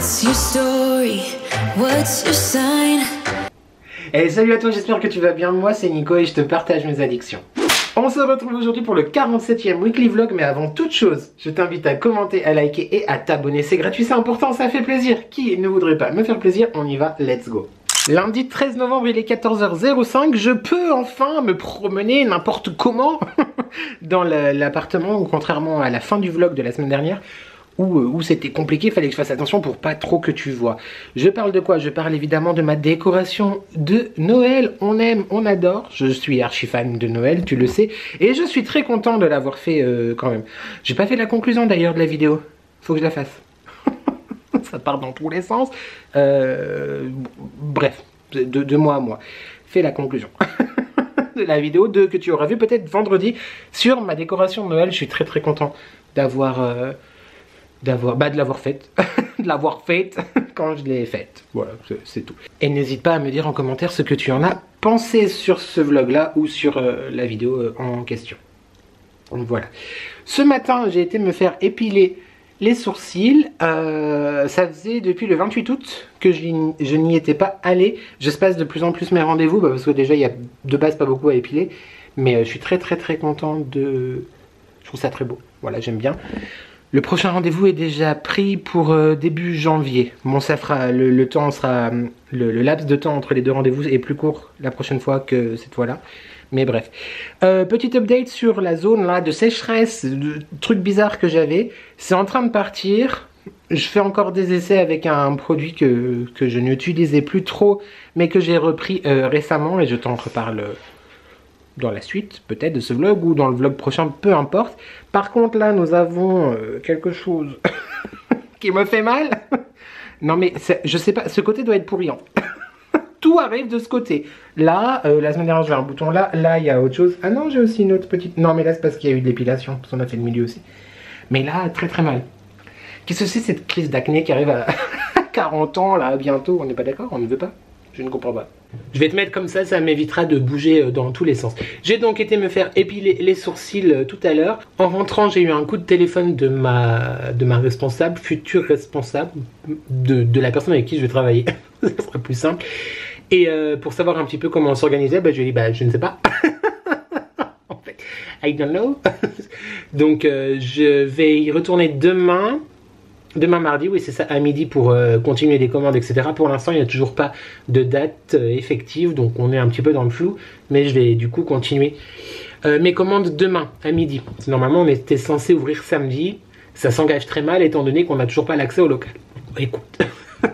What's your story? What's your sign? Hey, salut à toi, j'espère que tu vas bien. Moi c'est Nico et je te partage mes addictions. On se retrouve aujourd'hui pour le 47e weekly vlog, mais avant toute chose, je t'invite à commenter, à liker et à t'abonner. C'est gratuit, c'est important, ça fait plaisir. Qui ne voudrait pas me faire plaisir? On y va, let's go. Lundi 13 novembre, il est 14h05, je peux enfin me promener n'importe comment dans l'appartement, contrairement à la fin du vlog de la semaine dernière, où c'était compliqué, il fallait que je fasse attention pour pas trop que tu vois. Je parle de quoi? Je parle évidemment de ma décoration de Noël. On aime, on adore. Je suis archi fan de Noël, tu le sais. Et je suis très content de l'avoir fait quand même. J'ai pas fait la conclusion d'ailleurs de la vidéo. Faut que je la fasse. Ça part dans tous les sens. Bref, de mois à mois. Fais la conclusion. De la vidéo que tu auras vu peut-être vendredi sur ma décoration de Noël. Je suis très très content d'avoir... de l'avoir faite, de l'avoir faite quand je l'ai faite. Voilà, c'est tout. Et n'hésite pas à me dire en commentaire ce que tu en as pensé sur ce vlog là ou sur la vidéo en question. Voilà. Ce matin, j'ai été me faire épiler les sourcils. Ça faisait depuis le 28 août que je n'y étais pas allée. J'espace de plus en plus mes rendez-vous parce que déjà il y a de base pas beaucoup à épiler. Mais je suis très content de... Je trouve ça très beau. Voilà, j'aime bien. Le prochain rendez-vous est déjà pris pour début janvier. Bon, ça fera le temps sera le laps de temps entre les deux rendez-vous est plus court la prochaine fois que cette fois-là. Mais bref, petit update sur la zone là de sécheresse, de trucs bizarres que j'avais. C'est en train de partir. Je fais encore des essais avec un produit que je n'utilisais plus trop, mais que j'ai repris récemment et je t'en reparle dans la suite peut-être de ce vlog ou dans le vlog prochain, peu importe. Par contre là nous avons quelque chose qui me fait mal. Non mais je sais pas, ce côté doit être pourriant. Tout arrive de ce côté. Là, la semaine dernière j'avais un bouton là, là il y a autre chose. Ah non, j'ai aussi une autre petite... Non mais là c'est parce qu'il y a eu de l'épilation, parce qu'on a fait le milieu aussi. Mais là, très mal. Qu'est-ce que c'est cette crise d'acné qui arrive à 40 ans là bientôt? On n'est pas d'accord? On ne veut pas? Je ne comprends pas. Je vais te mettre comme ça m'évitera de bouger dans tous les sens. J'ai donc été me faire épiler les sourcils tout à l'heure. En rentrant, j'ai eu un coup de téléphone de ma responsable, future responsable, de la personne avec qui je vais travailler. Ça sera plus simple. Et pour savoir un petit peu comment on s'organisait, je lui ai dit, je ne sais pas. En fait, I don't know. Donc, je vais y retourner demain. Demain mardi, oui c'est ça, à midi pour continuer les commandes, etc. Pour l'instant, il n'y a toujours pas de date effective, donc on est un petit peu dans le flou. Mais je vais du coup continuer mes commandes demain, à midi. Normalement, on était censé ouvrir samedi. Ça s'engage très mal, étant donné qu'on n'a toujours pas l'accès au local. Écoute,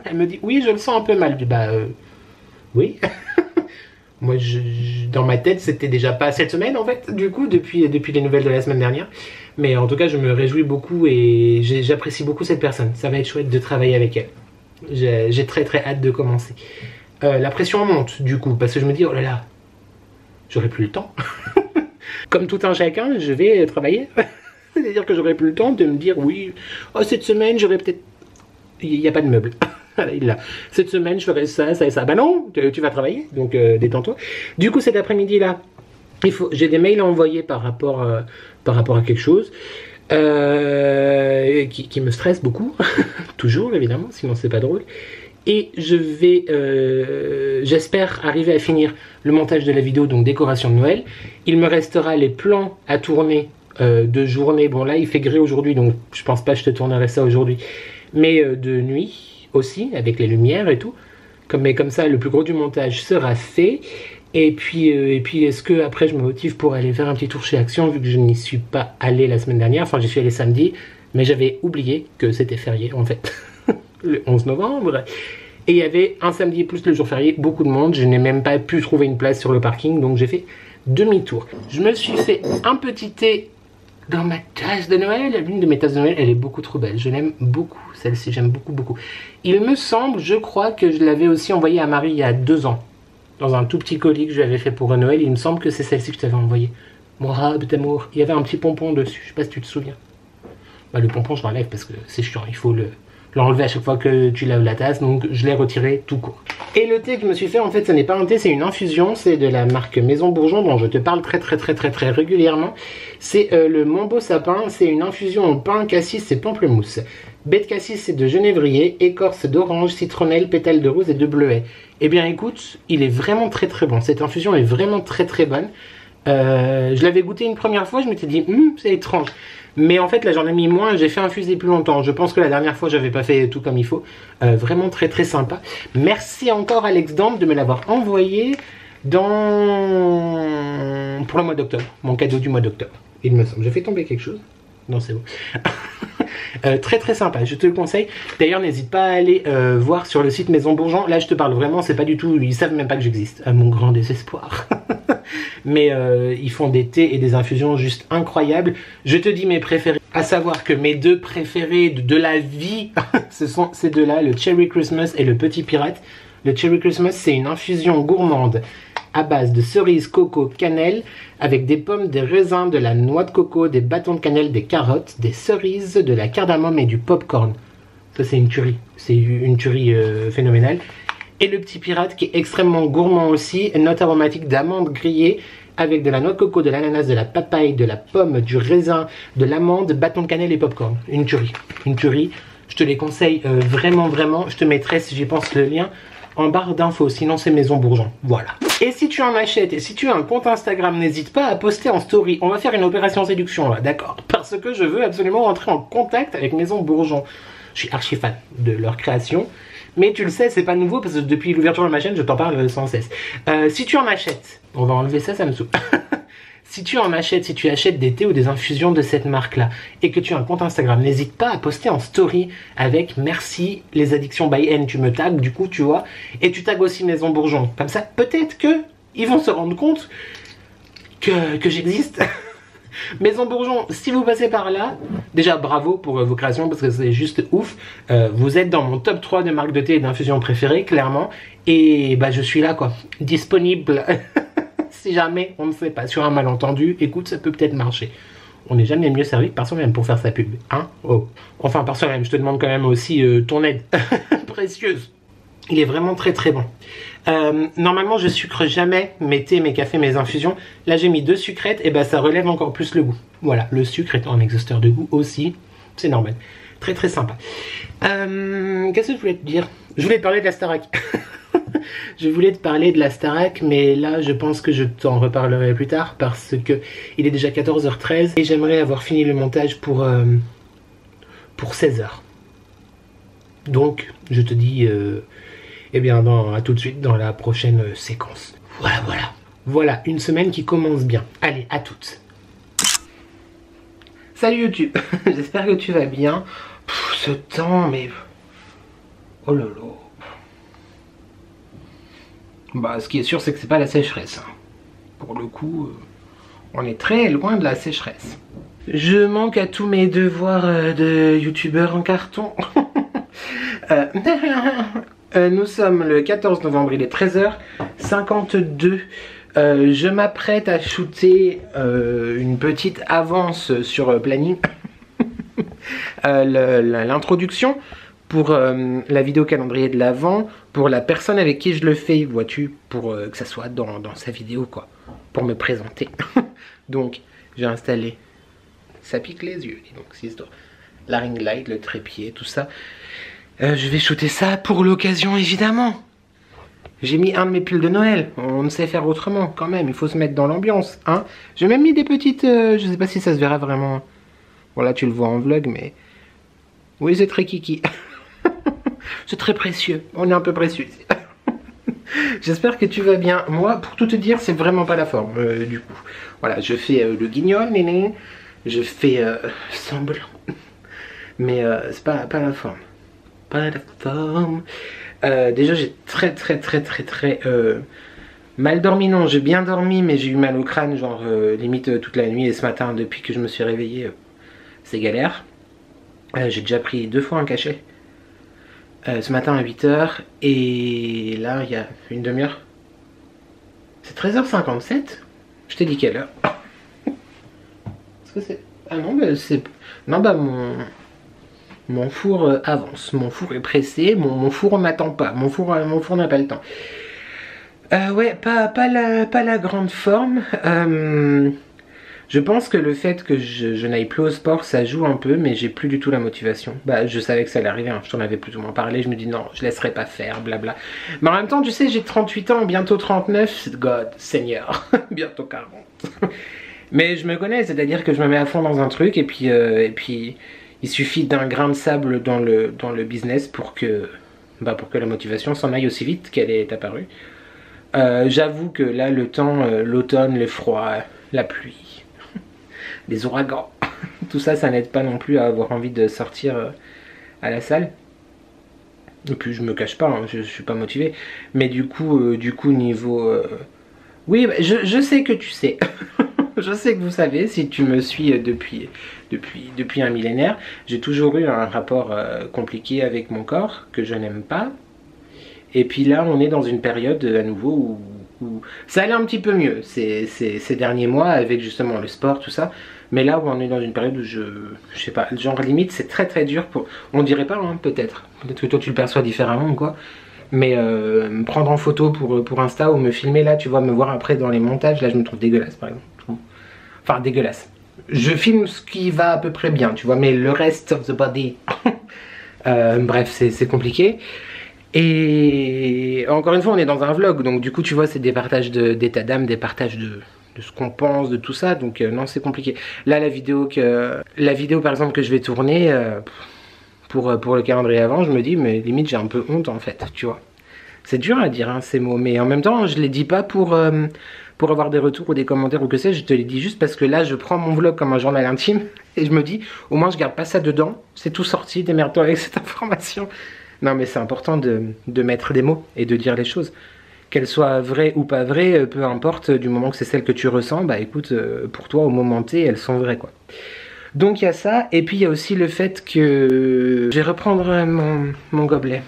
elle me dit, oui, je le sens un peu mal. Je dis, oui. Moi, dans ma tête, c'était déjà pas cette semaine, en fait, du coup, depuis les nouvelles de la semaine dernière. Mais en tout cas, je me réjouis beaucoup et j'apprécie beaucoup cette personne. Ça va être chouette de travailler avec elle. J'ai très hâte de commencer. La pression monte, du coup, parce que je me dis, oh là là, j'aurai plus le temps. Comme tout un chacun, je vais travailler. C'est-à-dire que j'aurai plus le temps de me dire, oui, oh, cette semaine, j'aurai peut-être... Il n'y a pas de meuble. Cette semaine, je ferai ça et ça. Bah non, tu vas travailler, donc détends-toi. Du coup, cet après-midi-là, j'ai des mails à envoyer par rapport à quelque chose qui me stresse beaucoup. Toujours, évidemment, sinon c'est pas drôle. Et je vais, j'espère arriver à finir le montage de la vidéo, donc décoration de Noël. Il me restera les plans à tourner de journée. Bon là, il fait gris aujourd'hui, donc je pense pas que je te tournerai ça aujourd'hui. Mais de nuit aussi, avec les lumières et tout. Mais comme ça, le plus gros du montage sera fait. Et puis est-ce que après je me motive pour aller faire un petit tour chez Action, vu que je n'y suis pas allé la semaine dernière. Enfin, j'y suis allé samedi, mais j'avais oublié que c'était férié, en fait. Le 11 novembre. Et il y avait un samedi plus le jour férié, beaucoup de monde. Je n'ai même pas pu trouver une place sur le parking, donc j'ai fait demi-tour. Je me suis fait un petit thé dans ma tasse de Noël. L'une de mes tasses de Noël, elle est beaucoup trop belle. Je l'aime beaucoup, celle-ci, j'aime beaucoup. Il me semble, je crois que je l'avais aussi envoyée à Marie il y a 2 ans. Dans un tout petit colis que je lui avais fait pour Noël. Il me semble que c'est celle-ci que je t'avais envoyée. Mon rab d'amour. Il y avait un petit pompon dessus, je sais pas si tu te souviens. Le pompon, je l'enlève parce que c'est chiant, il faut l'enlever à chaque fois que tu laves la tasse, donc je l'ai retiré tout court. Et le thé que je me suis fait, en fait, ce n'est pas un thé, c'est une infusion, c'est de la marque Maison Bourgeon, dont je te parle très régulièrement. C'est le Mambo Sapin, c'est une infusion au pain, cassis et pamplemousse. Baie de cassis et de genévrier, écorce d'orange, citronnelle, pétale de rose et de bleuet. Eh bien écoute, il est vraiment très bon, cette infusion est vraiment très bonne. Je l'avais goûté une première fois, je m'étais dit, c'est étrange. Mais en fait là j'en ai mis moins, j'ai fait infuser plus longtemps. Je pense que la dernière fois j'avais pas fait tout comme il faut. Vraiment très sympa. Merci encore Alex Damp de me l'avoir envoyé pour le mois d'octobre. Mon cadeau du mois d'octobre, il me semble. J'ai fait tomber quelque chose? Non, c'est bon. Très sympa, je te le conseille. D'ailleurs n'hésite pas à aller voir sur le site Maison Bourgeon. Là je te parle vraiment, c'est pas du tout, ils savent même pas que j'existe, à mon grand désespoir. Mais ils font des thés et des infusions juste incroyables. Je te dis mes préférés, à savoir que mes deux préférés de la vie, ce sont ces deux-là, le Cherry Christmas et le Petit Pirate. Le Cherry Christmas, c'est une infusion gourmande à base de cerises, coco, cannelle, avec des pommes, des raisins, de la noix de coco, des bâtons de cannelle, des carottes, des cerises, de la cardamome et du popcorn. Ça c'est une tuerie, phénoménale. Et le Petit Pirate qui est extrêmement gourmand aussi, note aromatique d'amandes grillées, avec de la noix de coco, de l'ananas, de la papaye, de la pomme, du raisin, de l'amande, bâton de cannelle et popcorn. Une tuerie, je te les conseille vraiment, je te mettrai si j'y pense le lien en barre d'infos, sinon c'est Maison Bourgeon, voilà. Et si tu en achètes, et si tu as un compte Instagram, n'hésite pas à poster en story. On va faire une opération séduction là, d'accord? Parce que je veux absolument rentrer en contact avec Maison Bourgeon. Je suis archi fan de leur création. Mais tu le sais, c'est pas nouveau parce que depuis l'ouverture de ma chaîne, je t'en parle sans cesse. Si tu en achètes, on va enlever ça, ça me saoule. Si tu en achètes, si tu achètes des thés ou des infusions de cette marque-là et que tu as un compte Instagram, n'hésite pas à poster en story avec merci les addictions by N. Tu me tags du coup, tu vois, et tu tags aussi Maison Bourgeon. Comme ça, peut-être que ils vont se rendre compte que j'existe. Maison Bourgeon, si vous passez par là, déjà bravo pour vos créations parce que c'est juste ouf. Vous êtes dans mon top 3 de marques de thé et d'infusions préférées, clairement. Et bah je suis là quoi, disponible. Si jamais on ne sait pas sur un malentendu, écoute, ça peut peut-être marcher. On n'est jamais mieux servi que par soi-même pour faire sa pub, hein? Oh. Enfin par soi-même, je te demande quand même aussi ton aide précieuse. Il est vraiment très bon. Normalement je sucre jamais mes thés, mes cafés, mes infusions. Là j'ai mis 2 sucrètes et bah ça relève encore plus le goût. Voilà, le sucre étant un exhausteur de goût aussi, c'est normal. Très sympa. Qu'est-ce que je voulais te dire? Je voulais te parler de la Starac. Je voulais te parler de la Starac, mais là je pense que je t'en reparlerai plus tard parce que il est déjà 14h13 et j'aimerais avoir fini le montage pour 16h. Donc je te dis eh bien à tout de suite dans la prochaine séquence. Voilà, une semaine qui commence bien. Allez, à toutes. Salut YouTube, j'espère que tu vas bien. Ce temps, mais... Oh là là. Bah, ce qui est sûr, c'est que c'est pas la sécheresse. Hein. Pour le coup, on est très loin de la sécheresse. Je manque à tous mes devoirs de youtubeur en carton. Nous sommes le 14 novembre, il est 13h52. Je m'apprête à shooter une petite avance sur planning. L'introduction pour la vidéo calendrier de l'Avent, pour la personne avec qui je le fais, vois-tu, pour que ça soit dans sa vidéo, quoi, pour me présenter. Donc, j'ai installé, ça pique les yeux, dis donc, c'est histoire. La ring light, le trépied, tout ça. Je vais shooter ça pour l'occasion, évidemment. J'ai mis un de mes pulls de Noël, on ne sait faire autrement, quand même, il faut se mettre dans l'ambiance, hein. J'ai même mis des petites, je sais pas si ça se verra vraiment. Voilà, tu le vois en vlog, mais... Oui, c'est très kiki. C'est très précieux. On est un peu précieux ici. J'espère que tu vas bien. Moi, pour tout te dire, c'est vraiment pas la forme, du coup. Voilà, je fais le guignol, néné. Je fais semblant. Mais c'est pas la forme. Pas la forme. Déjà, j'ai très mal dormi. Non, j'ai bien dormi, mais j'ai eu mal au crâne, genre limite toute la nuit. Et ce matin, depuis que je me suis réveillé, c'est galère. J'ai déjà pris 2 fois un cachet. Ce matin à 8h. Et là, il y a une demi-heure. C'est 13h57. Je t'ai dit quelle heure? Est-ce que c'est... Ah non, bah c'est... Non, bah Mon four avance, mon four est pressé, mon four m'attend pas, mon four n'a pas le temps. Ouais, pas la grande forme. Je pense que le fait que je n'aille plus au sport, ça joue un peu, mais j'ai plus du tout la motivation. Bah, je savais que ça allait arriver, hein, je t'en avais plus ou moins parlé, je me dis non, je laisserai pas faire, blabla. Mais en même temps, tu sais, j'ai 38 ans, bientôt 39, God, Seigneur, bientôt 40. Mais je me connais, c'est-à-dire que je me mets à fond dans un truc, et puis il suffit d'un grain de sable dans le business pour que la motivation s'en aille aussi vite qu'elle est apparue. J'avoue que là, le temps, l'automne, le froid, la pluie, les ouragans, tout ça, ça n'aide pas non plus à avoir envie de sortir à la salle. Et puis je me cache pas, hein, je suis pas motivé. Mais du coup niveau... Oui, bah, je sais que tu sais. Je sais que vous savez, si tu me suis depuis un millénaire, j'ai toujours eu un rapport compliqué avec mon corps, que je n'aime pas. Et puis là, on est dans une période à nouveau où ça allait un petit peu mieux ces derniers mois avec justement le sport, tout ça. Mais là, où on est dans une période où je sais pas, genre limite, c'est très très dur pour... On dirait pas, hein, peut-être. Peut-être que toi, tu le perçois différemment ou quoi. Mais me prendre en photo pour Insta ou me filmer là, tu vois, me voir après dans les montages, là, je me trouve dégueulasse, par exemple. Enfin, dégueulasse. Je filme ce qui va à peu près bien, tu vois, mais le reste of the body... bref, c'est compliqué. Et encore une fois, on est dans un vlog, donc du coup, tu vois, c'est des partages d'état d'âme, des partages de ce qu'on pense, de tout ça, donc non, c'est compliqué. Là, la vidéo par exemple que je vais tourner pour le calendrier avant, je me dis, mais limite, j'ai un peu honte en fait, tu vois. C'est dur à dire, hein, ces mots, mais en même temps, je les dis pas pour avoir des retours ou des commentaires ou que sais-je, je te les dis juste parce que là, je prends mon vlog comme un journal intime et je me dis, au moins, je garde pas ça dedans, c'est tout sorti, démerde-toi avec cette information. Non, mais c'est important de mettre des mots et de dire les choses. Qu'elles soient vraies ou pas vraies, peu importe, du moment que c'est celles que tu ressens, bah écoute, pour toi, au moment T, elles sont vraies, quoi. Donc il y a ça, et puis il y a aussi le fait que... Je vais reprendre mon gobelet.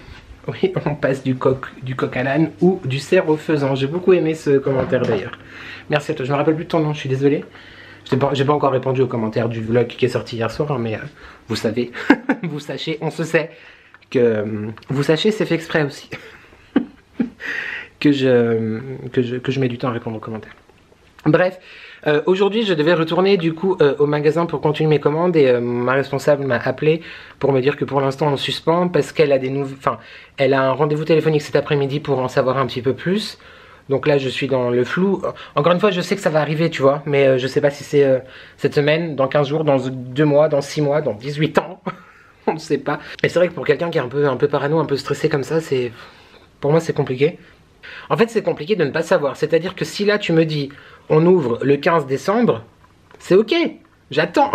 Oui, on passe du coq à l'âne ou du cerf au faisan. J'ai beaucoup aimé ce commentaire d'ailleurs. Merci à toi, je me rappelle plus de ton nom, je suis désolé. J'ai pas encore répondu aux commentaires du vlog qui est sorti hier soir, hein, mais vous savez, vous sachez, on se sait. Que vous sachiez, c'est fait exprès aussi que je mets du temps à répondre aux commentaires. Bref, aujourd'hui je devais retourner du coup au magasin pour continuer mes commandes et ma responsable m'a appelé pour me dire que pour l'instant on suspend parce qu'elle a elle a un rendez-vous téléphonique cet après-midi pour en savoir un petit peu plus. Donc là je suis dans le flou. Encore une fois, je sais que ça va arriver, tu vois, mais je sais pas si c'est cette semaine, dans 15 jours, dans 2 mois, dans 6 mois, dans 18 ans. On ne sait pas. Et c'est vrai que pour quelqu'un qui est un peu parano, un peu stressé comme ça, pour moi c'est compliqué. En fait c'est compliqué de ne pas savoir. C'est-à-dire que si là tu me dis on ouvre le 15 décembre, c'est ok. J'attends.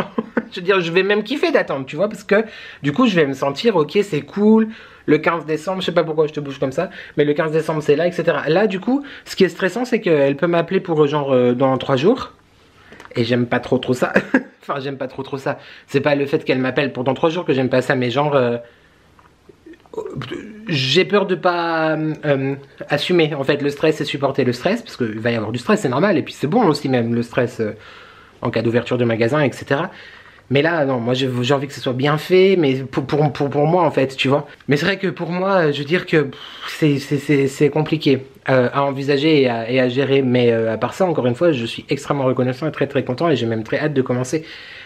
Je veux dire, je vais même kiffer d'attendre, tu vois, parce que du coup je vais me sentir ok, c'est cool. Le 15 décembre, je sais pas pourquoi je te bouge comme ça, mais le 15 décembre c'est là, etc. Là du coup, ce qui est stressant c'est qu'elle peut m'appeler pour genre dans 3 jours. Et j'aime pas trop ça. Enfin, j'aime pas trop ça. C'est pas le fait qu'elle m'appelle pour dans 3 jours que j'aime pas ça, mais genre... j'ai peur de pas assumer, en fait, le stress et supporter le stress, parce qu'il va y avoir du stress, c'est normal, et puis c'est bon aussi même, le stress en cas d'ouverture de magasin, etc. Mais là, non, moi j'ai envie que ce soit bien fait, mais pour moi, en fait, tu vois. Mais c'est vrai que pour moi, je veux dire que c'est compliqué à envisager et à gérer. Mais à part ça, encore une fois, je suis extrêmement reconnaissant et très très content et j'ai même très hâte de commencer.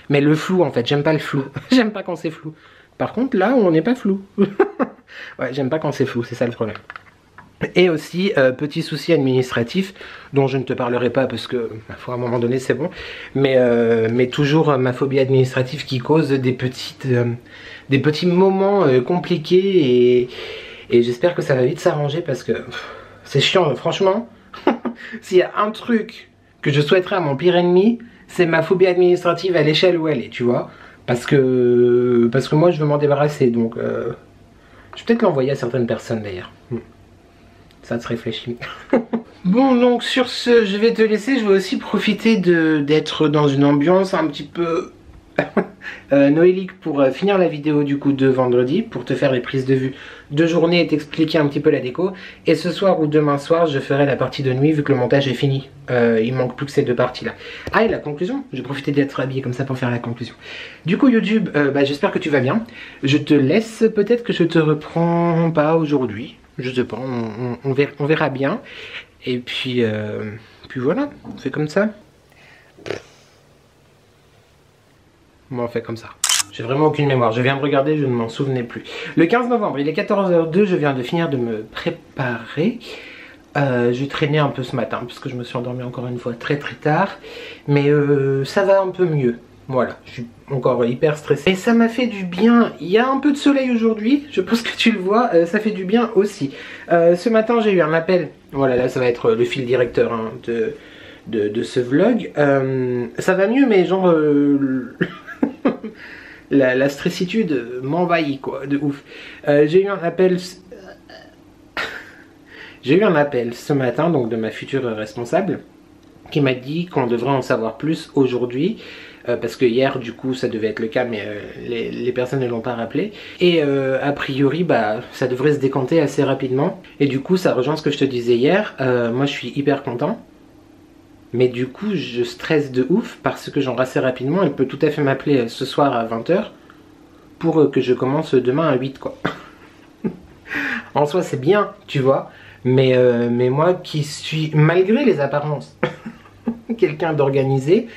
Mais le flou, en fait, j'aime pas le flou. J'aime pas quand c'est flou. Par contre, là, on n'est pas flou. Ouais, j'aime pas quand c'est flou, c'est ça le problème. Et aussi, petit souci administratif, dont je ne te parlerai pas parce que, ma foi, à un moment donné, c'est bon. Mais toujours ma phobie administrative qui cause des petits moments compliqués. Et j'espère que ça va vite s'arranger parce que c'est chiant, franchement. S'il y a un truc que je souhaiterais à mon pire ennemi, c'est ma phobie administrative à l'échelle où elle est, tu vois. Parce que moi, je veux m'en débarrasser, donc... je vais peut-être l'envoyer à certaines personnes, d'ailleurs. Ça se réfléchit. Bon, donc sur ce, je vais te laisser. Je vais aussi profiter d'être dans une ambiance un petit peu Noélique pour finir la vidéo du coup de vendredi, pour te faire les prises de vue de journée et t'expliquer un petit peu la déco. Et ce soir ou demain soir, je ferai la partie de nuit vu que le montage est fini. Il manque plus que ces deux parties là. Ah, et la conclusion, je vais profiter d'être habillé comme ça pour faire la conclusion. Du coup YouTube, j'espère que tu vas bien. Je te laisse, peut-être que je te reprends pas aujourd'hui. Je sais pas, on verra bien. Et puis voilà, on fait comme ça. Bon, on fait comme ça. J'ai vraiment aucune mémoire, je viens de regarder, je ne m'en souvenais plus. Le 15 novembre, il est 14h02, je viens de finir de me préparer. J'ai traîné un peu ce matin, parce que je me suis endormi encore une fois très tard. Mais ça va un peu mieux. Voilà, je suis encore hyper stressée. Et ça m'a fait du bien. Il y a un peu de soleil aujourd'hui, je pense que tu le vois, ça fait du bien aussi. Ce matin, j'ai eu un appel. Voilà, là, ça va être le fil directeur hein, de ce vlog. Ça va mieux, mais genre... la stressitude m'envahit, quoi, de ouf. J'ai eu un appel... J'ai eu un appel ce matin, donc de ma future responsable, qui m'a dit qu'on devrait en savoir plus aujourd'hui. Parce que hier du coup ça devait être le cas mais les personnes ne l'ont pas rappelé et a priori ça devrait se décanter assez rapidement et du coup ça rejoint ce que je te disais hier. Moi je suis hyper content mais du coup je stresse de ouf parce que genre assez rapidement elle peut tout à fait m'appeler ce soir à 20 h pour que je commence demain à 8 quoi. En soi c'est bien tu vois mais moi qui suis malgré les apparences quelqu'un d'organisé,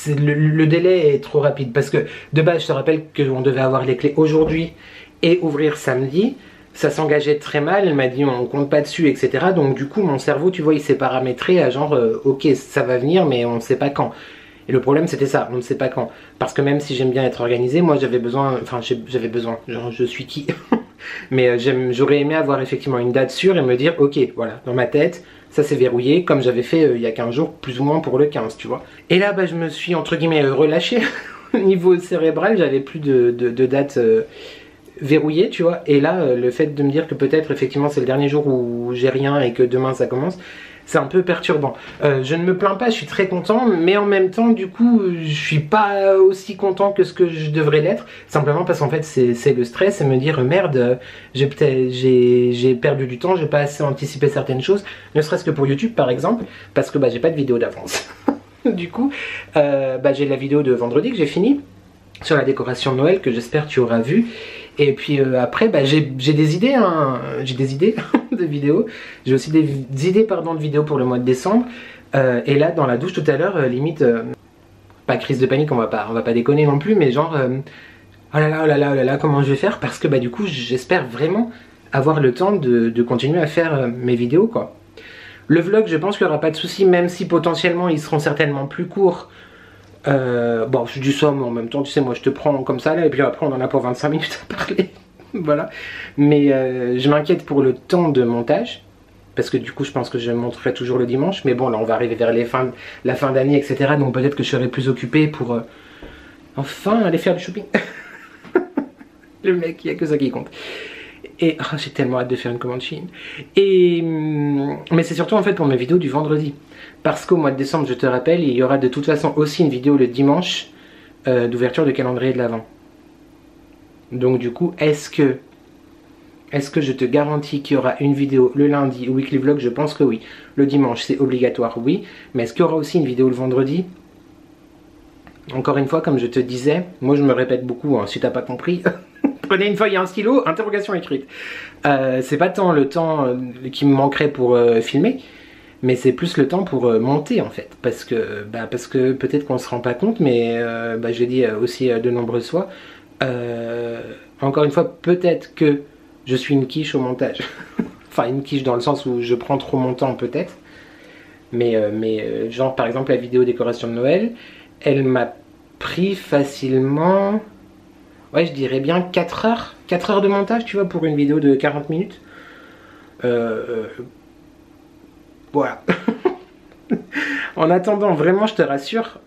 le délai est trop rapide parce que de base je te rappelle qu'on devait avoir les clés aujourd'hui et ouvrir samedi. Ça s'engageait très mal, elle m'a dit on compte pas dessus etc. Donc du coup mon cerveau tu vois il s'est paramétré à genre ok ça va venir mais on ne sait pas quand. Et le problème c'était ça, on ne sait pas quand. Parce que même si j'aime bien être organisé, moi j'avais besoin, genre je suis qui mais j'aurais aimé avoir effectivement une date sûre et me dire ok voilà dans ma tête ça s'est verrouillé comme j'avais fait il y a 15 jours plus ou moins pour le 15 tu vois. Et là je me suis entre guillemets relâché au niveau cérébral, j'avais plus de date verrouillée tu vois. Et là le fait de me dire que peut-être effectivement c'est le dernier jour où j'ai rien et que demain ça commence, c'est un peu perturbant. Je ne me plains pas, je suis très content, mais en même temps, du coup, je suis pas aussi content que ce que je devrais l'être. Simplement parce qu'en fait, c'est le stress et me dire merde, j'ai perdu du temps, j'ai pas assez anticipé certaines choses, ne serait-ce que pour YouTube par exemple, parce que j'ai pas de vidéo d'avance. Du coup, j'ai la vidéo de vendredi que j'ai fini sur la décoration de Noël que j'espère tu auras vu. Et puis après j'ai des idées hein, j'ai des idées de vidéos, j'ai aussi des idées pardon de vidéos pour le mois de décembre. Et là dans la douche tout à l'heure limite pas crise de panique, on va pas déconner non plus, mais genre oh là là comment je vais faire, parce que du coup j'espère vraiment avoir le temps de continuer à faire mes vidéos quoi. Le vlog je pense qu'il n'y aura pas de souci, même si potentiellement ils seront certainement plus courts. Bon, je dis ça, mais en même temps, tu sais, moi je te prends comme ça là, et puis après on en a pour 25 minutes à parler. Voilà. Mais je m'inquiète pour le temps de montage, parce que du coup, je pense que je monterai toujours le dimanche. Mais bon, là, on va arriver vers la fin d'année, etc. Donc peut-être que je serai plus occupé pour enfin aller faire du shopping. Le mec, il n'y a que ça qui compte. Et oh, j'ai tellement hâte de faire une commande Chine. Mais c'est surtout en fait pour mes vidéos du vendredi. Parce qu'au mois de décembre, je te rappelle, il y aura de toute façon aussi une vidéo le dimanche d'ouverture de calendrier de l'Avent. Donc du coup, est-ce que je te garantis qu'il y aura une vidéo le lundi, weekly vlog? Je pense que oui. Le dimanche, c'est obligatoire, oui. Mais est-ce qu'il y aura aussi une vidéo le vendredi? Encore une fois, comme je te disais, moi je me répète beaucoup, hein, si t'as pas compris. Prenez une feuille et un stylo, interrogation écrite. C'est pas tant le temps qui me manquerait pour filmer, mais c'est plus le temps pour monter en fait. Parce que peut-être qu'on se rend pas compte, mais je l'ai dit aussi de nombreuses fois. Encore une fois, peut-être que je suis une quiche au montage. Enfin, une quiche dans le sens où je prends trop mon temps peut-être. Mais genre par exemple la vidéo décoration de Noël, elle m'a pris facilement... Ouais, je dirais bien 4 heures. 4 heures de montage, tu vois, pour une vidéo de 40 minutes. Voilà. En attendant, vraiment, je te rassure,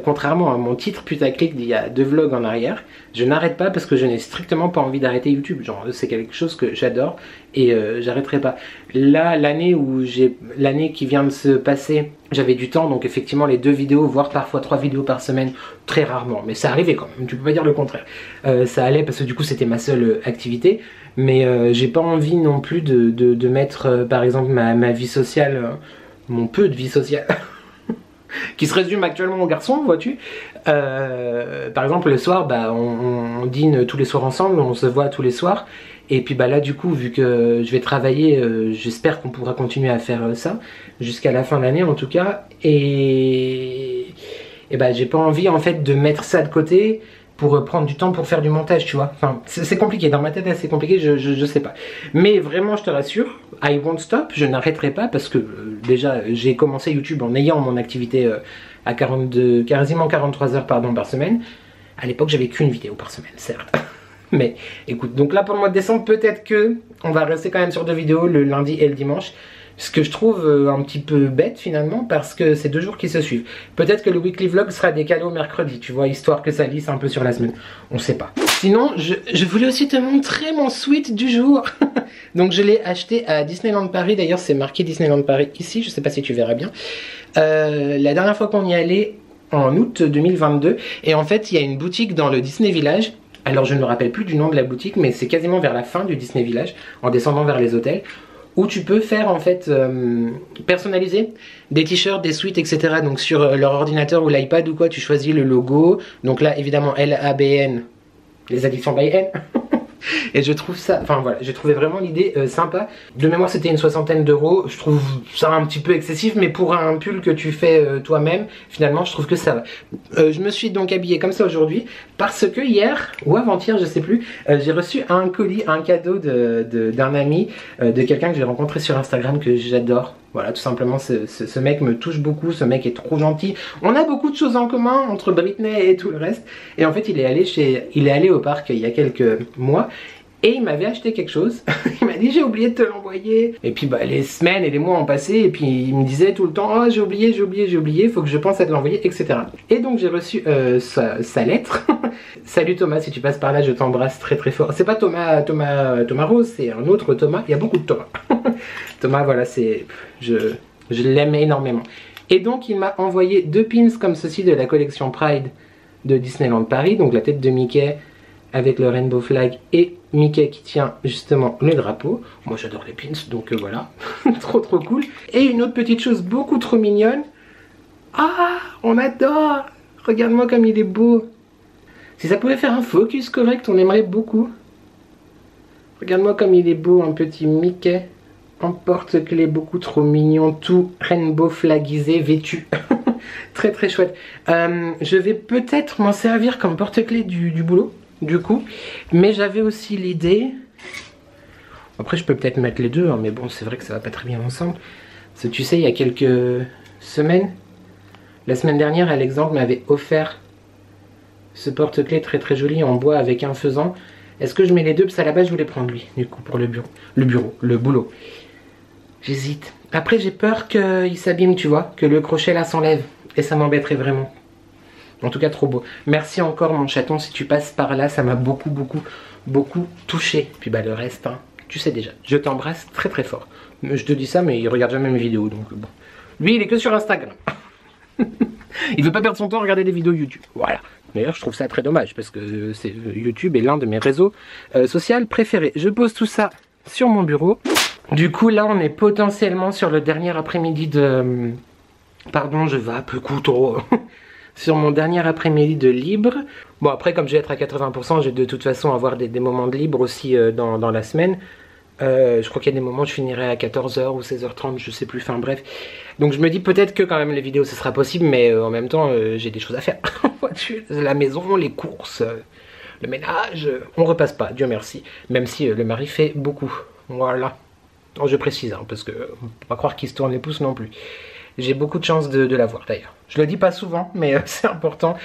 contrairement à mon titre putaclic d'il y a 2 vlogs en arrière, je n'arrête pas parce que je n'ai strictement pas envie d'arrêter YouTube. Genre, c'est quelque chose que j'adore et j'arrêterai pas. Là, l'année qui vient de se passer, j'avais du temps, donc effectivement les 2 vidéos, voire parfois 3 vidéos par semaine, très rarement, mais ça arrivait quand même, tu peux pas dire le contraire. Ça allait parce que du coup c'était ma seule activité, mais j'ai pas envie non plus de mettre par exemple ma vie sociale, mon peu de vie sociale, qui se résume actuellement aux garçons, vois-tu. Par exemple le soir, bah, on dîne tous les soirs ensemble, on se voit tous les soirs. Et puis bah là du coup, vu que je vais travailler, j'espère qu'on pourra continuer à faire ça jusqu'à la fin de l'année en tout cas. Et bah j'ai pas envie en fait de mettre ça de côté pour prendre du temps pour faire du montage, tu vois. Enfin, c'est compliqué, dans ma tête c'est compliqué, je sais pas. Mais vraiment je te rassure, I won't stop, je n'arrêterai pas parce que déjà j'ai commencé YouTube en ayant mon activité à quasiment 43 heures par semaine. À l'époque j'avais qu'une vidéo par semaine, certes. Mais écoute, donc là pour le mois de décembre, peut-être que on va rester quand même sur 2 vidéos, le lundi et le dimanche. Ce que je trouve un petit peu bête finalement, parce que c'est 2 jours qui se suivent. Peut-être que le weekly vlog sera décalé au mercredi, tu vois, histoire que ça lisse un peu sur la semaine. On sait pas. Sinon, je voulais aussi te montrer mon sweat du jour. Donc je l'ai acheté à Disneyland Paris, d'ailleurs c'est marqué Disneyland Paris ici, je sais pas si tu verras bien. La dernière fois qu'on y allait, en août 2022, et en fait il y a une boutique dans le Disney Village. Alors je ne me rappelle plus du nom de la boutique, mais c'est quasiment vers la fin du Disney Village, en descendant vers les hôtels, où tu peux faire en fait personnaliser des t-shirts, des suites, etc. Donc sur leur ordinateur ou l'iPad ou quoi, tu choisis le logo. Donc là évidemment LABN, les addictions by N. Et je trouve ça, enfin voilà, j'ai trouvé vraiment l'idée sympa. De mémoire c'était une 60aine d'euros, je trouve ça un petit peu excessif, mais pour un pull que tu fais toi-même, finalement je trouve que ça va. Je me suis donc habillée comme ça aujourd'hui, parce que hier, ou avant-hier je sais plus, j'ai reçu un colis, un cadeau d'un ami, de quelqu'un que j'ai rencontré sur Instagram que j'adore. Voilà, tout simplement, ce mec me touche beaucoup, ce mec est trop gentil. On a beaucoup de choses en commun entre Britney et tout le reste. Et en fait, il est allé au parc il y a quelques mois. Et il m'avait acheté quelque chose. Il m'a dit j'ai oublié de te l'envoyer. Et puis bah, les semaines et les mois ont passé. Et puis il me disait tout le temps oh j'ai oublié, faut que je pense à te l'envoyer, etc. Et donc j'ai reçu sa lettre. Salut Thomas, si tu passes par là, je t'embrasse très très fort. C'est pas Thomas Rose, c'est un autre Thomas. Il y a beaucoup de Thomas. Thomas, voilà, je l'aime énormément. Et donc il m'a envoyé 2 pins comme ceci de la collection Pride de Disneyland Paris. Donc la tête de Mickey avec le rainbow flag et Mickey qui tient justement le drapeau. Moi j'adore les pins, donc voilà. Trop cool. Et une autre petite chose beaucoup trop mignonne. Ah, on adore. Regarde-moi comme il est beau. Si ça pouvait faire un focus correct, on aimerait beaucoup. Regarde-moi comme il est beau, un petit Mickey en porte-clés, beaucoup trop mignon, tout rainbow flagisé, vêtu. Très chouette. Je vais peut-être m'en servir comme porte-clés du boulot, du coup. Mais j'avais aussi l'idée... Après, je peux peut-être mettre les deux, hein, mais bon, c'est vrai que ça va pas très bien ensemble. Parce que tu sais, il y a quelques semaines, la semaine dernière, Alexandre m'avait offert ce porte-clés très joli en bois avec un faisan. Est-ce que je mets les deux? Parce qu'à la base je voulais prendre lui, du coup, pour le boulot. J'hésite. Après j'ai peur qu'il s'abîme, tu vois, que le crochet là s'enlève. Et ça m'embêterait vraiment. En tout cas trop beau. Merci encore mon chaton, si tu passes par là, ça m'a beaucoup touché. Puis bah le reste, hein, tu sais déjà. Je t'embrasse très fort. Je te dis ça mais il regarde jamais mes vidéos, donc bon. Lui il est que sur Instagram. Il veut pas perdre son temps à regarder des vidéos YouTube. Voilà. D'ailleurs, je trouve ça très dommage parce que YouTube est l'un de mes réseaux sociaux préférés. Je pose tout ça sur mon bureau. Du coup, là, on est potentiellement sur le dernier après-midi de... Pardon, je vape beaucoup trop. Sur mon dernier après-midi de libre. Bon, après, comme je vais être à 80%, j'ai de toute façon avoir des moments de libre aussi dans la semaine. Je crois qu'il y a des moments où je finirai à 14h ou 16h30, je sais plus, enfin bref. Donc je me dis peut-être que quand même les vidéos ce sera possible, mais en même temps j'ai des choses à faire. La maison, les courses, le ménage, on repasse pas, Dieu merci. Même si le mari fait beaucoup, voilà. Oh, je précise, hein, parce que on peut pas croire qu'il se tourne les pouces non plus. J'ai beaucoup de chance de l'avoir d'ailleurs. Je le dis pas souvent, mais c'est important.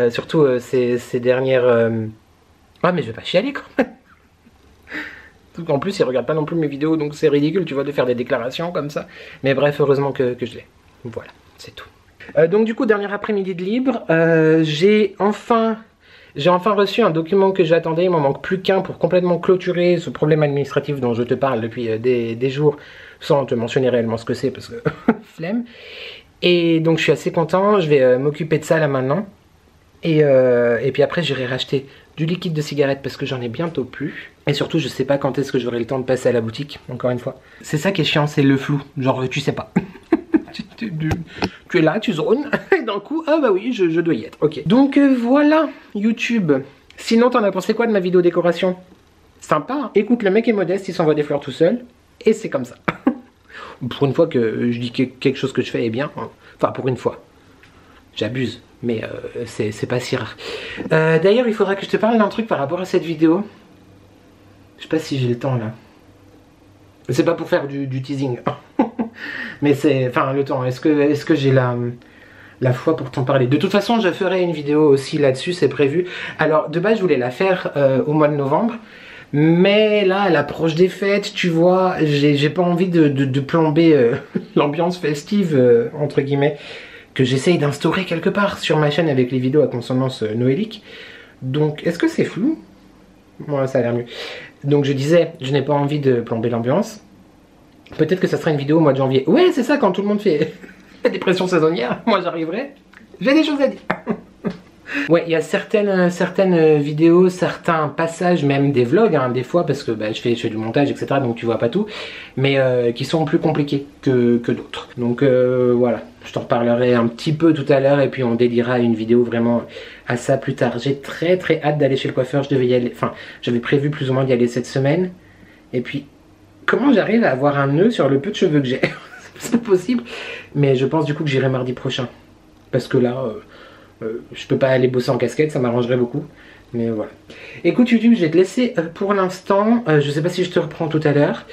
Surtout ces dernières... Ah mais je vais pas chialer quand même. En plus, il regarde pas non plus mes vidéos, donc c'est ridicule, tu vois, de faire des déclarations comme ça. Mais bref, heureusement que je l'ai. Voilà. c'est tout. Donc du coup, dernier après-midi de libre, j'ai enfin reçu un document que j'attendais. Il m'en manque plus qu'un pour complètement clôturer ce problème administratif dont je te parle depuis des jours, sans te mentionner réellement ce que c'est parce que flemme. Et donc je suis assez content, je vais m'occuper de ça là maintenant. Et puis après j'irai racheter du liquide de cigarette parce que j'en ai bientôt plus. Et surtout je sais pas quand est-ce que j'aurai le temps de passer à la boutique, encore une fois. C'est ça qui est chiant, c'est le flou, genre tu sais pas. Tu es là, tu zones, et d'un coup, ah bah oui, je dois y être. Ok. Donc voilà, YouTube. Sinon, t'en as pensé quoi de ma vidéo décoration? Sympa, hein. Écoute, le mec est modeste, il s'envoie des fleurs tout seul, et c'est comme ça. Pour une fois que je dis que quelque chose que je fais est bien, hein. Enfin, pour une fois. J'abuse, mais c'est pas si rare. D'ailleurs, il faudra que je te parle d'un truc par rapport à cette vidéo. Je sais pas si j'ai le temps, là. C'est pas pour faire du teasing. Mais c'est... Enfin, le temps. Est-ce que j'ai la foi pour t'en parler? De toute façon, je ferai une vidéo aussi là-dessus, c'est prévu. Alors, de base, je voulais la faire au mois de novembre. Mais là, à l'approche des fêtes, tu vois, j'ai pas envie de plomber l'ambiance festive, entre guillemets, que j'essaye d'instaurer quelque part sur ma chaîne avec les vidéos à consonance noélique. Donc, est-ce que c'est flou? Moi, ça a l'air mieux. Donc, je disais, je n'ai pas envie de plomber l'ambiance. Peut-être que ça sera une vidéo au mois de janvier. Ouais, c'est ça, quand tout le monde fait la dépression saisonnière, moi j'arriverai. J'ai des choses à dire. Ouais, il y a certaines vidéos, certains passages, même des vlogs, hein, des fois, parce que bah, je fais du montage, etc., donc tu vois pas tout, mais qui sont plus compliqués que d'autres. Donc voilà, je t'en reparlerai un petit peu tout à l'heure, et puis on dédiera une vidéo vraiment à ça plus tard. J'ai très hâte d'aller chez le coiffeur, je devais y aller, enfin, j'avais prévu plus ou moins d'y aller cette semaine, et puis... Comment j'arrive à avoir un nœud sur le peu de cheveux que j'ai? C'est pas possible. Mais je pense du coup que j'irai mardi prochain. Parce que là, je peux pas aller bosser en casquette, ça m'arrangerait beaucoup. Mais voilà. Écoute YouTube, je vais te laisser pour l'instant. Je sais pas si je te reprends tout à l'heure.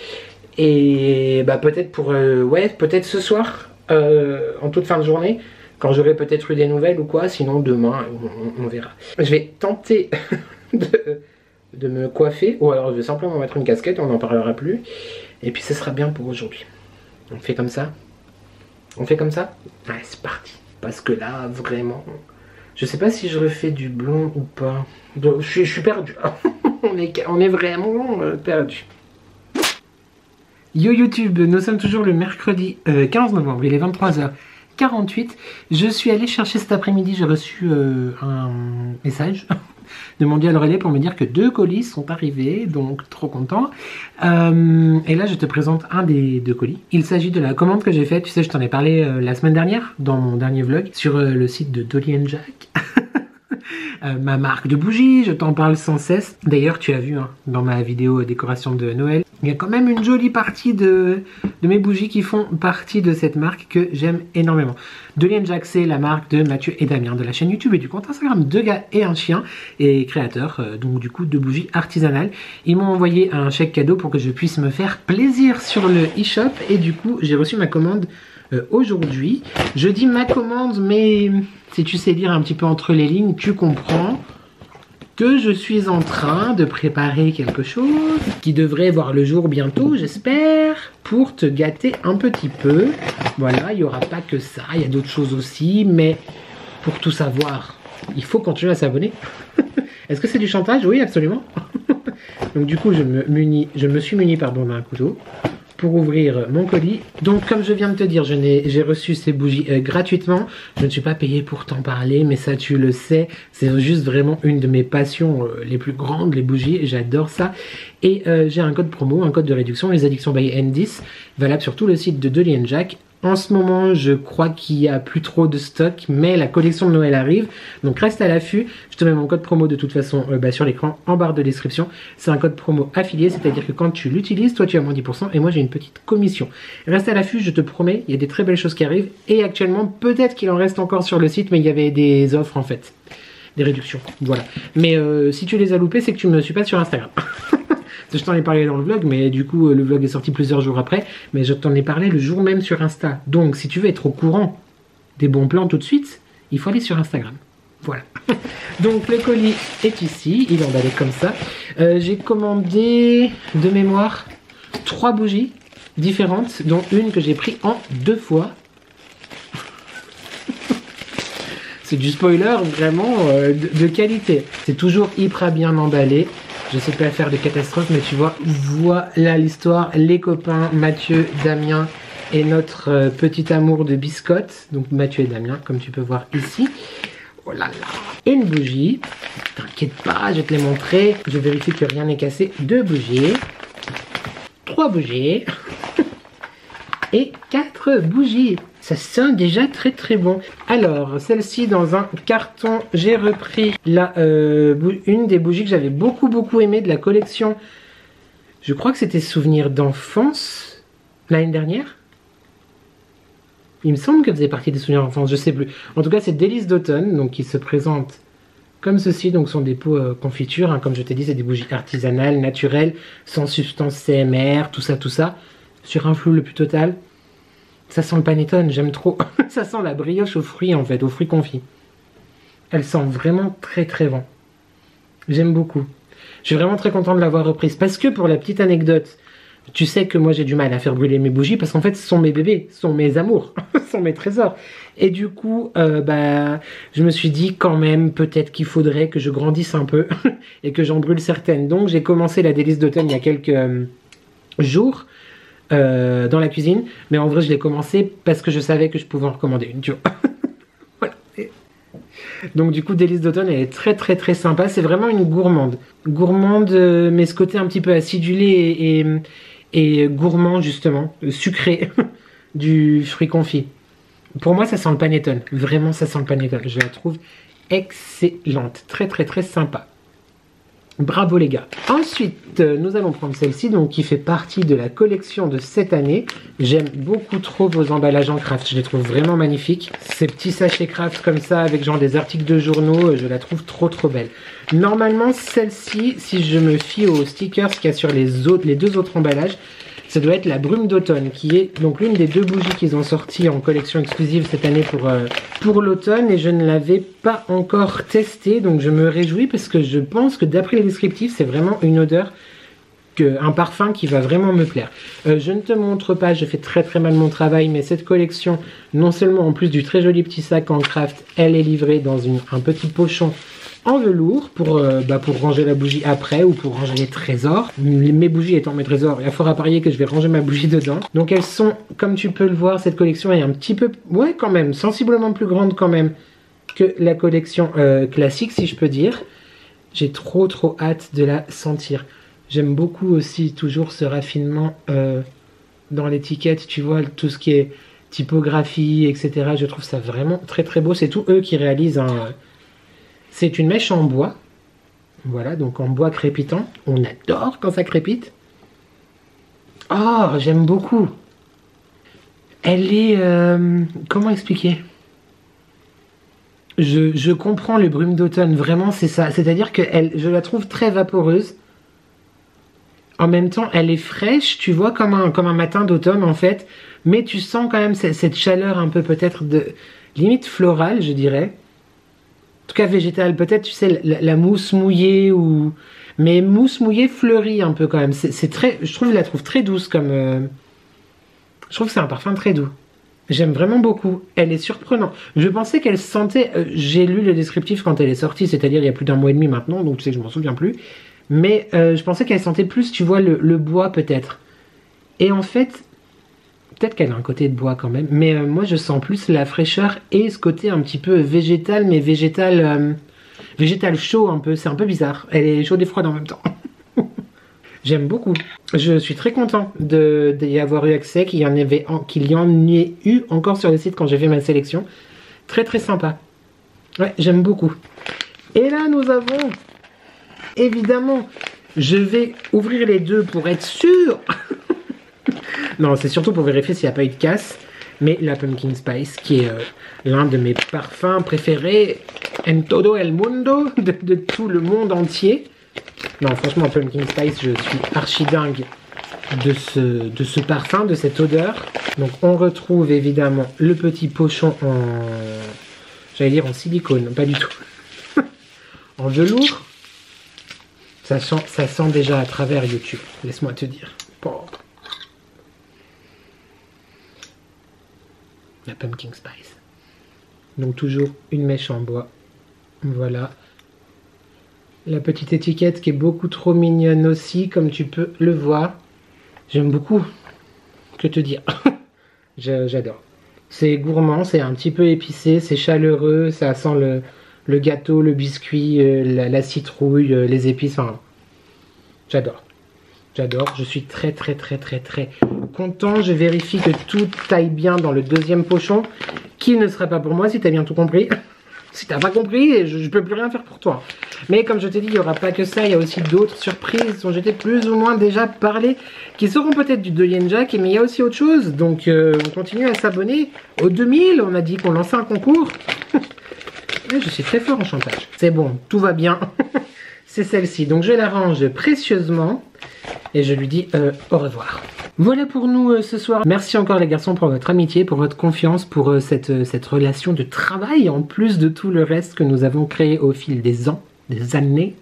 Et bah peut-être pour... ouais, peut-être ce soir, en toute fin de journée. Quand j'aurai peut-être eu des nouvelles ou quoi. Sinon demain, on verra. Je vais tenter de me coiffer, ou alors je vais simplement mettre une casquette, on n'en parlera plus, et puis ce sera bien pour aujourd'hui. On fait comme ça? On fait comme ça? Ouais, c'est parti. Parce que là, vraiment, je sais pas si je refais du blond ou pas. Donc, je suis perdu. on est vraiment perdu. Yo YouTube, nous sommes toujours le mercredi 15 novembre, il est 23h48. Je suis allé chercher cet après-midi, j'ai reçu un message de Mondial Relais pour me dire que 2 colis sont arrivés, donc trop content. Et là je te présente un des 2 colis. Il s'agit de la commande que j'ai faite, tu sais je t'en ai parlé la semaine dernière dans mon dernier vlog sur le site de Dolly & Jack. Ma marque de bougies, je t'en parle sans cesse. D'ailleurs tu as vu hein, dans ma vidéo décoration de Noël, il y a quand même une jolie partie de mes bougies qui font partie de cette marque que j'aime énormément. Dolly & Jack, c'est la marque de Mathieu et Damien de la chaîne YouTube et du compte Instagram 2 gars et un chien et créateurs donc du coup de bougies artisanales. Ils m'ont envoyé un chèque cadeau pour que je puisse me faire plaisir sur le e-shop et du coup j'ai reçu ma commande aujourd'hui. Je dis ma commande mais si tu sais lire un petit peu entre les lignes, tu comprends que je suis en train de préparer quelque chose qui devrait voir le jour bientôt, j'espère, pour te gâter un petit peu. Voilà, il n'y aura pas que ça, il y a d'autres choses aussi, mais pour tout savoir, il faut continuer à s'abonner. Est-ce que c'est du chantage? Oui, absolument. Donc du coup, je me suis muni d'un couteau pour ouvrir mon colis. Donc comme je viens de te dire, j'ai reçu ces bougies gratuitement. Je ne suis pas payé pour t'en parler, mais ça tu le sais. C'est juste vraiment une de mes passions les plus grandes, les bougies. J'adore ça. Et j'ai un code promo, un code de réduction, les addictions by N10, valable sur tout le site de Dolly & Jack. En ce moment, je crois qu'il n'y a plus trop de stock, mais la collection de Noël arrive. Donc reste à l'affût. Je te mets mon code promo de toute façon sur l'écran, en barre de description. C'est un code promo affilié, c'est-à-dire que quand tu l'utilises, toi tu as moins 10% et moi j'ai une petite commission. Reste à l'affût, je te promets, il y a des très belles choses qui arrivent. Et actuellement, peut-être qu'il en reste encore sur le site, mais il y avait des offres en fait. Des réductions, voilà. Mais si tu les as loupées, c'est que tu ne me suis pas sur Instagram. Je t'en ai parlé dans le vlog, mais du coup le vlog est sorti plusieurs jours après, mais je t'en ai parlé le jour même sur Insta. Donc si tu veux être au courant des bons plans tout de suite, il faut aller sur Instagram. Voilà. Donc le colis est ici, il est emballé comme ça. J'ai commandé de mémoire 3 bougies différentes, dont une que j'ai pris en 2 fois. C'est du spoiler vraiment de qualité. C'est toujours hyper bien emballé. Je sais pas faire de catastrophe, mais tu vois, voilà l'histoire. Les copains, Mathieu, Damien et notre petit amour de biscotte. Donc Mathieu et Damien, comme tu peux voir ici. Oh là là. Et une bougie. T'inquiète pas, je vais te les montrer. Je vérifie que rien n'est cassé. 2 bougies. 3 bougies. Et 4 bougies. Ça sent déjà très très bon. Alors, celle-ci dans un carton, j'ai repris une des bougies que j'avais beaucoup aimé de la collection. Je crois que c'était Souvenirs d'enfance l'année dernière. Il me semble qu'elle faisait partie des Souvenirs d'enfance, je sais plus. En tout cas, c'est Délices d'automne, donc qui se présente comme ceci. Donc, ce sont des pots confiture. Hein, comme je t'ai dit, c'est des bougies artisanales, naturelles, sans substance CMR, tout ça. Sur un flou le plus total. Ça sent le panettone, j'aime trop. Ça sent la brioche aux fruits en fait, aux fruits confits. Elle sent vraiment très très bon. J'aime beaucoup. Je suis vraiment très content de l'avoir reprise. Parce que pour la petite anecdote, tu sais que moi j'ai du mal à faire brûler mes bougies parce qu'en fait ce sont mes bébés, ce sont mes amours, ce sont mes trésors. Et du coup, je me suis dit quand même peut-être qu'il faudrait que je grandisse un peu et que j'en brûle certaines. Donc j'ai commencé la délice d'automne il y a quelques jours. Dans la cuisine, mais en vrai je l'ai commencé parce que je savais que je pouvais en recommander une, tu vois. Voilà. Donc du coup Délice d'automne elle est très sympa, c'est vraiment une gourmande, mais ce côté un petit peu acidulé et gourmand justement, sucré du fruit confit. Pour moi ça sent le panettone, vraiment ça sent le panettone, je la trouve excellente, très sympa. Bravo les gars. Ensuite, nous allons prendre celle-ci, donc qui fait partie de la collection de cette année. J'aime beaucoup trop vos emballages en craft, je les trouve vraiment magnifiques. Ces petits sachets craft comme ça, avec genre des articles de journaux, je la trouve trop belle. Normalement, celle-ci, si je me fie aux stickers qu'il y a sur les deux autres emballages, ça doit être la brume d'automne, qui est donc l'une des 2 bougies qu'ils ont sorties en collection exclusive cette année pour l'automne. Et je ne l'avais pas encore testée, donc je me réjouis parce que je pense que d'après les descriptifs, c'est vraiment une odeur, un parfum qui va vraiment me plaire. Je ne te montre pas, je fais très mal mon travail, mais cette collection, non seulement en plus du très joli petit sac en craft, elle est livrée dans un petit pochon en velours pour ranger la bougie après ou pour ranger les trésors. Mes bougies étant mes trésors, il y a fort à parier que je vais ranger ma bougie dedans. Donc elles sont, comme tu peux le voir, cette collection est un petit peu, ouais quand même, sensiblement plus grande quand même que la collection classique si je peux dire. J'ai trop hâte de la sentir. J'aime beaucoup aussi toujours ce raffinement dans l'étiquette, tu vois, tout ce qui est typographie, etc. Je trouve ça vraiment très beau. C'est tout eux qui réalisent un... C'est une mèche en bois, voilà, donc en bois crépitant. On adore quand ça crépite. Oh, j'aime beaucoup. Elle est... comment expliquer? Je comprends les brumes d'automne, vraiment c'est ça. C'est-à-dire que je la trouve très vaporeuse. En même temps, elle est fraîche, tu vois, comme un matin d'automne en fait. Mais tu sens quand même cette chaleur un peu peut-être de... limite florale, je dirais. En tout cas végétale, peut-être tu sais la mousse mouillée ou... Mais mousse mouillée fleurie un peu quand même. C'est très... Je la trouve très douce comme... Je trouve que c'est un parfum très doux. J'aime vraiment beaucoup. Elle est surprenante. Je pensais qu'elle sentait... j'ai lu le descriptif quand elle est sortie, c'est-à-dire il y a plus d'1 mois et demi maintenant, donc tu sais que je m'en souviens plus. Mais je pensais qu'elle sentait plus, tu vois, le bois peut-être. Et en fait... Peut-être qu'elle a un côté de bois quand même, mais moi je sens plus la fraîcheur et ce côté un petit peu végétal, mais végétal chaud un peu, c'est un peu bizarre. Elle est chaude et froide en même temps. J'aime beaucoup. Je suis très content d'y avoir eu accès, qu'il y en ait eu encore sur le site quand j'ai fait ma sélection. Très sympa. Ouais, j'aime beaucoup. Et là nous avons, évidemment, je vais ouvrir les deux pour être sûr. Non, c'est surtout pour vérifier s'il n'y a pas eu de casse. Mais la Pumpkin Spice, qui est l'un de mes parfums préférés en todo el mundo, de tout le monde entier. Non, franchement, Pumpkin Spice, je suis archi dingue de ce parfum, de cette odeur. Donc, on retrouve évidemment le petit pochon en... J'allais dire en silicone, pas du tout. En velours. Ça sent déjà à travers YouTube, laisse-moi te dire. Bon. La Pumpkin Spice. Donc toujours une mèche en bois. Voilà. La petite étiquette qui est beaucoup trop mignonne aussi, comme tu peux le voir. J'aime beaucoup. Que te dire. J'adore. C'est gourmand, c'est un petit peu épicé, c'est chaleureux, ça sent le gâteau, le biscuit, la citrouille, les épices. Enfin, j'adore. J'adore. Je suis très content. Je vérifie que tout aille bien dans le deuxième pochon, qui ne sera pas pour moi si tu as bien tout compris. Si t'as pas compris, je peux plus rien faire pour toi. Mais comme je t'ai dit, il n'y aura pas que ça, il y a aussi d'autres surprises dont j'étais plus ou moins déjà parlé, qui seront peut-être du Doyen Jack, mais il y a aussi autre chose. Donc on continue à s'abonner aux 2000, on a dit qu'on lançait un concours. Je suis très fort en chantage. C'est bon, tout va bien. C'est celle-ci, donc je la range précieusement et je lui dis au revoir. Voilà pour nous ce soir. Merci encore les garçons pour votre amitié, pour votre confiance, pour cette relation de travail en plus de tout le reste que nous avons créé au fil des ans, des années.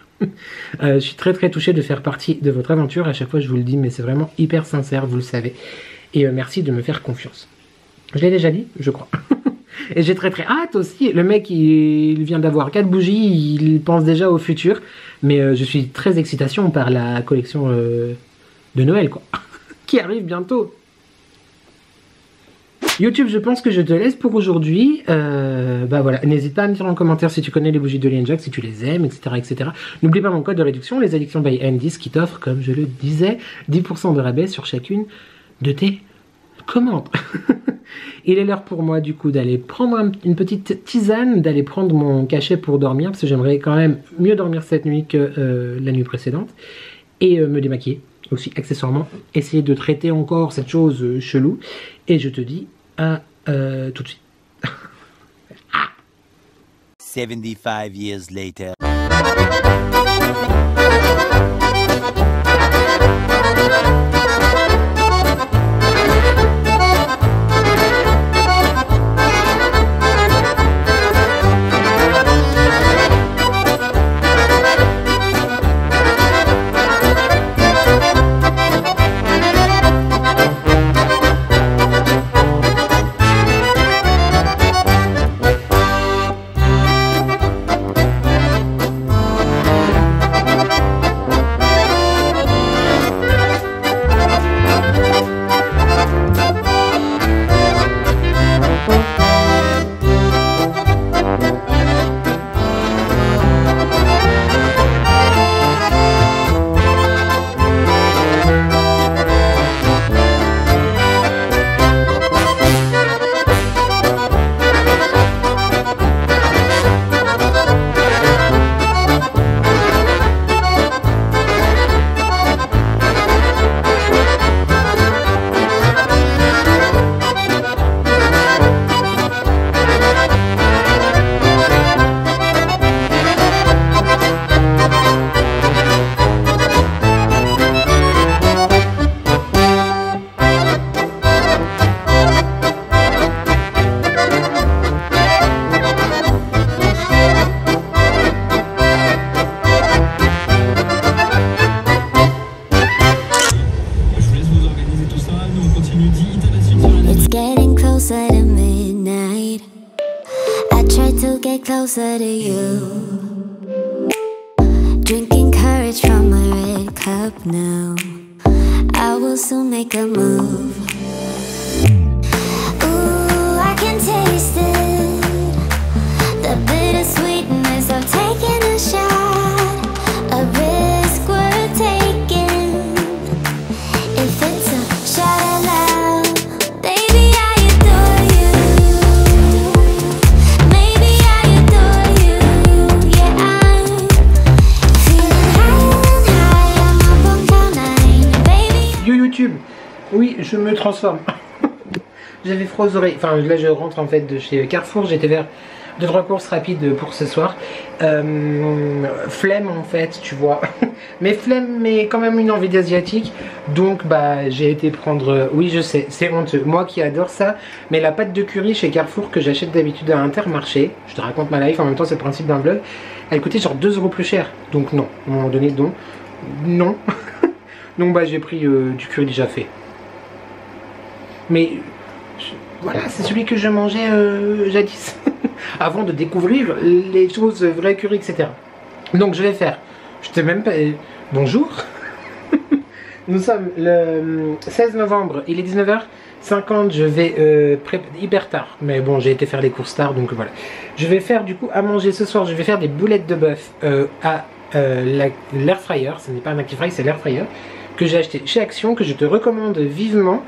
Je suis très touché de faire partie de votre aventure. À chaque fois je vous le dis, mais c'est vraiment hyper sincère, vous le savez. Et merci de me faire confiance. Je l'ai déjà dit, je crois. Et j'ai très hâte aussi. Le mec, il vient d'avoir 4 bougies, il pense déjà au futur. Mais je suis très excitation par la collection de Noël, quoi. Qui arrive bientôt. YouTube, je pense que je te laisse pour aujourd'hui. Bah voilà, n'hésite pas à me dire en commentaire si tu connais les bougies de Doyen Jack, si tu les aimes, etc. N'oublie pas mon code de réduction, les addictions by N10, qui t'offre, comme je le disais, 10% de rabais sur chacune de tes commandes. Il est l'heure pour moi du coup d'aller prendre une petite tisane, d'aller prendre mon cachet pour dormir, parce que j'aimerais quand même mieux dormir cette nuit que la nuit précédente, et me démaquiller aussi accessoirement, essayer de traiter encore cette chose chelou, et je te dis à tout de suite. 75 years later. Closer to you, drinking courage from my red cup now. I will soon make a move. Ooh, I can taste it, the bittersweetness of taking a shot, a risk worth taking. If it's a shot at love, baby, I adore you. Maybe I adore you. Yeah, I'm feeling higher and higher. I'm up on cloud nine, baby. Yo YouTube, oui, je me transforme. J'avais froid aux oreilles. Enfin, là, je rentre en fait de chez Carrefour. J'étais vers 2-3 courses rapides pour ce soir. Flemme en fait, tu vois. Mais flemme, mais quand même une envie d'asiatique. Donc, bah, j'ai été prendre. Oui, je sais, c'est honteux. Moi qui adore ça. Mais la pâte de curry chez Carrefour que j'achète d'habitude à Intermarché. Je te raconte ma life. En même temps, c'est le principe d'un vlog. Elle coûtait genre 2 € plus cher. Donc, non. À un moment donné, donc, non. Donc, bah, j'ai pris du curry déjà fait. Mais. Voilà, c'est celui que je mangeais jadis. avant de découvrir les choses vraies curry, etc. Donc je vais faire, je t'ai même pas... Bonjour. Nous sommes le 16 novembre, il est 19h50, je vais hyper tard, mais bon j'ai été faire les courses tard donc voilà. Je vais faire du coup à manger ce soir, je vais faire des boulettes de bœuf à l'air fryer, ce n'est pas un Actifry, c'est l'air fryer que j'ai acheté chez Action, que je te recommande vivement.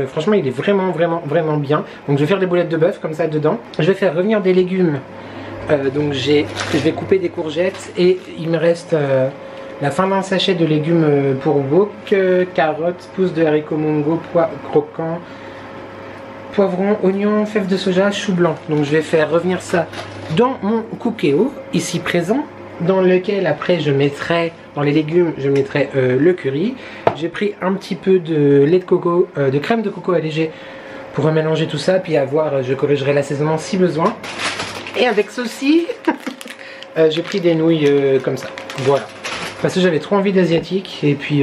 Franchement il est vraiment bien. Donc je vais faire des boulettes de bœuf comme ça dedans. Je vais faire revenir des légumes, donc je vais couper des courgettes et il me reste la fin d'un sachet de légumes pour wok, carottes, pousses de haricots mongo, pois croquants, poivrons, oignons, fèves de soja, chou blanc. Donc je vais faire revenir ça dans mon cookéo, ici présent, dans lequel après je mettrai, dans les légumes, je mettrai le curry. J'ai pris un petit peu de lait de coco, de crème de coco allégée pour mélanger tout ça, puis à voir, je corrigerai l'assaisonnement si besoin. Et avec ceci, j'ai pris des nouilles comme ça, voilà. Parce que j'avais trop envie d'asiatique et puis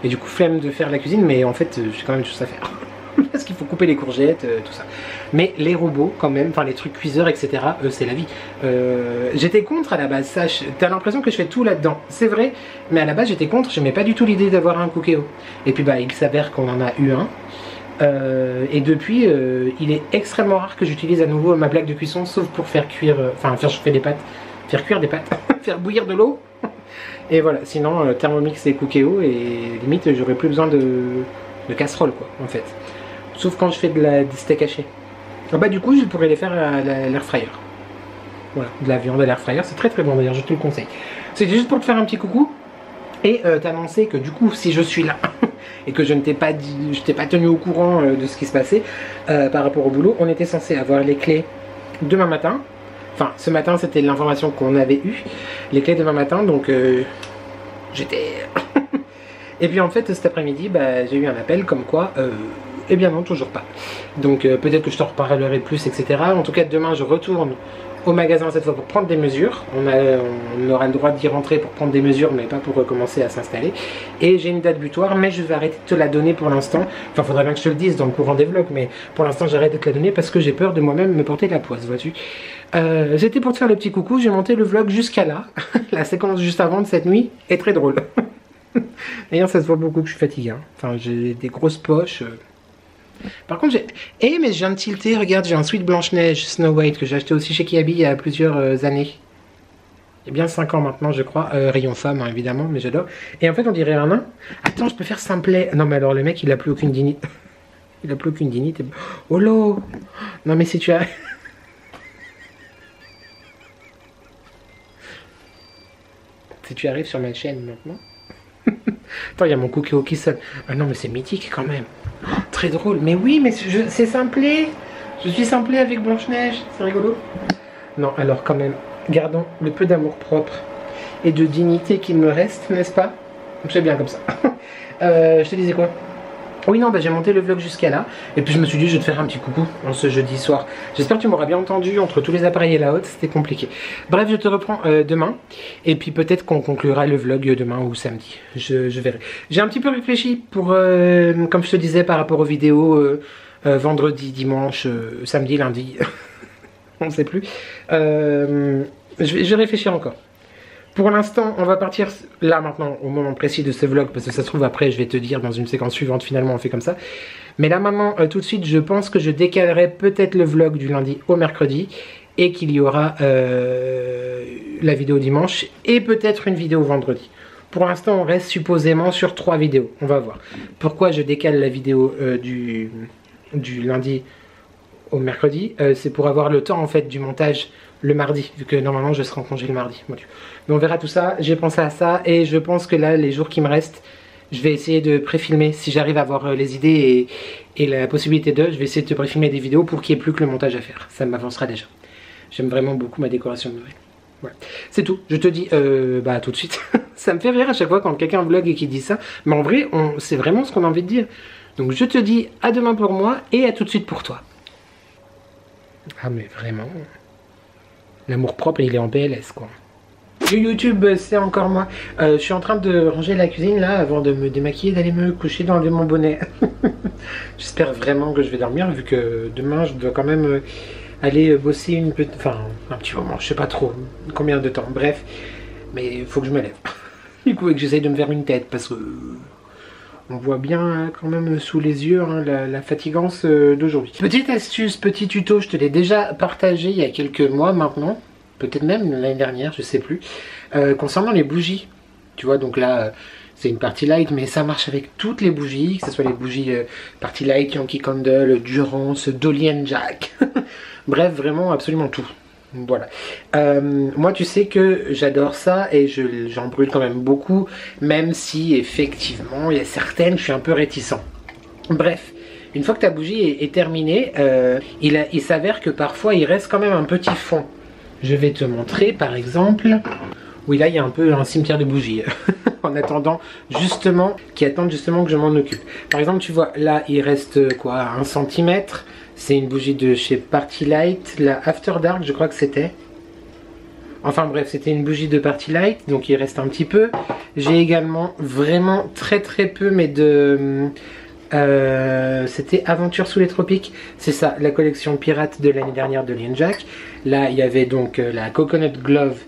du coup flemme de faire la cuisine, mais en fait j'ai quand même tout ça à faire. Parce qu'il faut couper les courgettes, tout ça. Mais les robots quand même, enfin les trucs cuiseurs, etc. C'est la vie. J'étais contre à la base, ça. T'as l'impression que je fais tout là-dedans. C'est vrai, mais à la base j'étais contre. J'aimais pas du tout l'idée d'avoir un cookéo. Et puis bah il s'avère qu'on en a eu un. Et depuis, il est extrêmement rare que j'utilise à nouveau ma plaque de cuisson, sauf pour faire cuire, je fais des pâtes. Faire cuire des pâtes, faire bouillir de l'eau. Et voilà, sinon Thermomix et cookéo, et limite j'aurais plus besoin de casserole quoi en fait. Sauf quand je fais des steaks hachés. Ah bah du coup je pourrais les faire à l'air fryer. Voilà, de la viande à l'air fryer, c'est très bon d'ailleurs, je te le conseille. C'était juste pour te faire un petit coucou et t'annoncer que du coup si je suis là et que je ne t'ai pas dit, je t'ai pas tenu au courant de ce qui se passait par rapport au boulot, on était censé avoir les clés demain matin. Enfin, ce matin, c'était l'information qu'on avait eue. Les clés demain matin, donc j'étais... Et puis en fait, cet après-midi, bah, j'ai eu un appel comme quoi... eh bien non, toujours pas. Donc peut-être que je t'en reparlerai plus, etc. En tout cas, demain, je retourne au magasin cette fois pour prendre des mesures. On aura le droit d'y rentrer pour prendre des mesures, mais pas pour recommencer à s'installer. Et j'ai une date butoir, mais je vais arrêter de te la donner pour l'instant. Enfin, faudrait bien que je te le dise dans le courant des vlogs, mais pour l'instant, j'arrête de te la donner parce que j'ai peur de moi-même me porter la poisse, vois-tu. C'était pour te faire le petit coucou, j'ai monté le vlog jusqu'à là. La séquence juste avant de cette nuit est très drôle. D'ailleurs, ça se voit beaucoup que je suis fatigué. Hein. Enfin, j'ai des grosses poches. Par contre, j'ai... Eh, mais je viens de tilter, regarde, j'ai un sweat Blanche-Neige Snow White que j'ai acheté aussi chez Kiabi il y a plusieurs années. Il y a bien 5 ans maintenant, je crois. Rayon femme, hein, évidemment, mais j'adore. Et en fait, on dirait un nain. Attends, je peux faire simplet. Non, mais alors, le mec, il a plus aucune dignité. Il a plus aucune dignité. Oh là. Non, mais si tu as... Si tu arrives sur ma chaîne maintenant... Attends, il y a mon cookéo qui sonne. Ah non, mais c'est mythique quand même. Oh, très drôle. Mais oui, mais c'est simplé. Je suis simplé avec Blanche-Neige. C'est rigolo. Non, alors quand même, gardons le peu d'amour propre et de dignité qu'il me reste, n'est-ce pas? C'est bien comme ça. Je te disais quoi? Oui, non, bah, j'ai monté le vlog jusqu'à là. Et puis je me suis dit, je vais te faire un petit coucou en ce jeudi soir. J'espère que tu m'auras bien entendu entre tous les appareils et la haute. C'était compliqué. Bref, je te reprends demain. Et puis peut-être qu'on conclura le vlog demain ou samedi. Je verrai. J'ai un petit peu réfléchi pour, comme je te disais, par rapport aux vidéos vendredi, dimanche, samedi, lundi. On ne sait plus. Je vais réfléchir encore. Pour l'instant, on va partir là maintenant, au moment précis de ce vlog, parce que ça se trouve après, je vais te dire dans une séquence suivante, finalement on fait comme ça. Mais là maintenant, tout de suite, je pense que je décalerai peut-être le vlog du lundi au mercredi, et qu'il y aura la vidéo dimanche, et peut-être une vidéo vendredi. Pour l'instant, on reste supposément sur 3 vidéos, on va voir. Pourquoi je décale la vidéo du lundi au mercredi, c'est pour avoir le temps en fait du montage le mardi, vu que normalement je serai en congé le mardi. Bon, mais on verra tout ça, j'ai pensé à ça et je pense que là, les jours qui me restent, je vais essayer de pré-filmer. Si j'arrive à avoir les idées et la possibilité de, je vais essayer de te pré-filmer des vidéos pour qu'il n'y ait plus que le montage à faire. Ça m'avancera déjà. J'aime vraiment beaucoup ma décoration de Noël. Voilà. C'est tout, je te dis bah tout de suite. Ça me fait rire à chaque fois quand quelqu'un vlog et qui dit ça, mais en vrai, c'est vraiment ce qu'on a envie de dire. Donc je te dis à demain pour moi et à tout de suite pour toi. Ah mais vraiment, l'amour propre il est en PLS quoi. YouTube c'est encore moi. Je suis en train de ranger la cuisine là avant de me démaquiller, d'aller me coucher dans mon bonnet. J'espère vraiment que je vais dormir vu que demain je dois quand même aller bosser un petit moment, je sais pas trop combien de temps, bref, mais il faut que je me lève. Du coup, et que j'essaye de me faire une tête parce que on voit bien quand même sous les yeux hein, la fatigance d'aujourd'hui. Petite astuce, petit tuto, je te l'ai déjà partagé il y a quelques mois maintenant, peut-être même l'année dernière, je sais plus, concernant les bougies. Tu vois, donc là, c'est une party light, mais ça marche avec toutes les bougies, que ce soit les bougies party light, Yankee Candle, Durance, Dolly & Jack. Bref, vraiment absolument tout. Voilà. Moi, tu sais que j'adore ça et j'en brûle quand même beaucoup, même si effectivement, il y a certaines, je suis un peu réticent. Bref, une fois que ta bougie est terminée, il s'avère que parfois, il reste quand même un petit fond. Je vais te montrer, par exemple... Oui, là, il y a un peu un cimetière de bougies. En attendant, justement, qui attendent justement que je m'en occupe. Par exemple, tu vois, là, il reste quoi, 1 cm. C'est une bougie de chez Party Light, la After Dark, je crois que c'était. Enfin bref, c'était une bougie de Party Light, donc il reste un petit peu. J'ai également vraiment très peu, mais de... c'était Aventure sous les tropiques. C'est ça, la collection pirate de l'année dernière de Dolly & Jack. Là, il y avait donc la Coconut Glove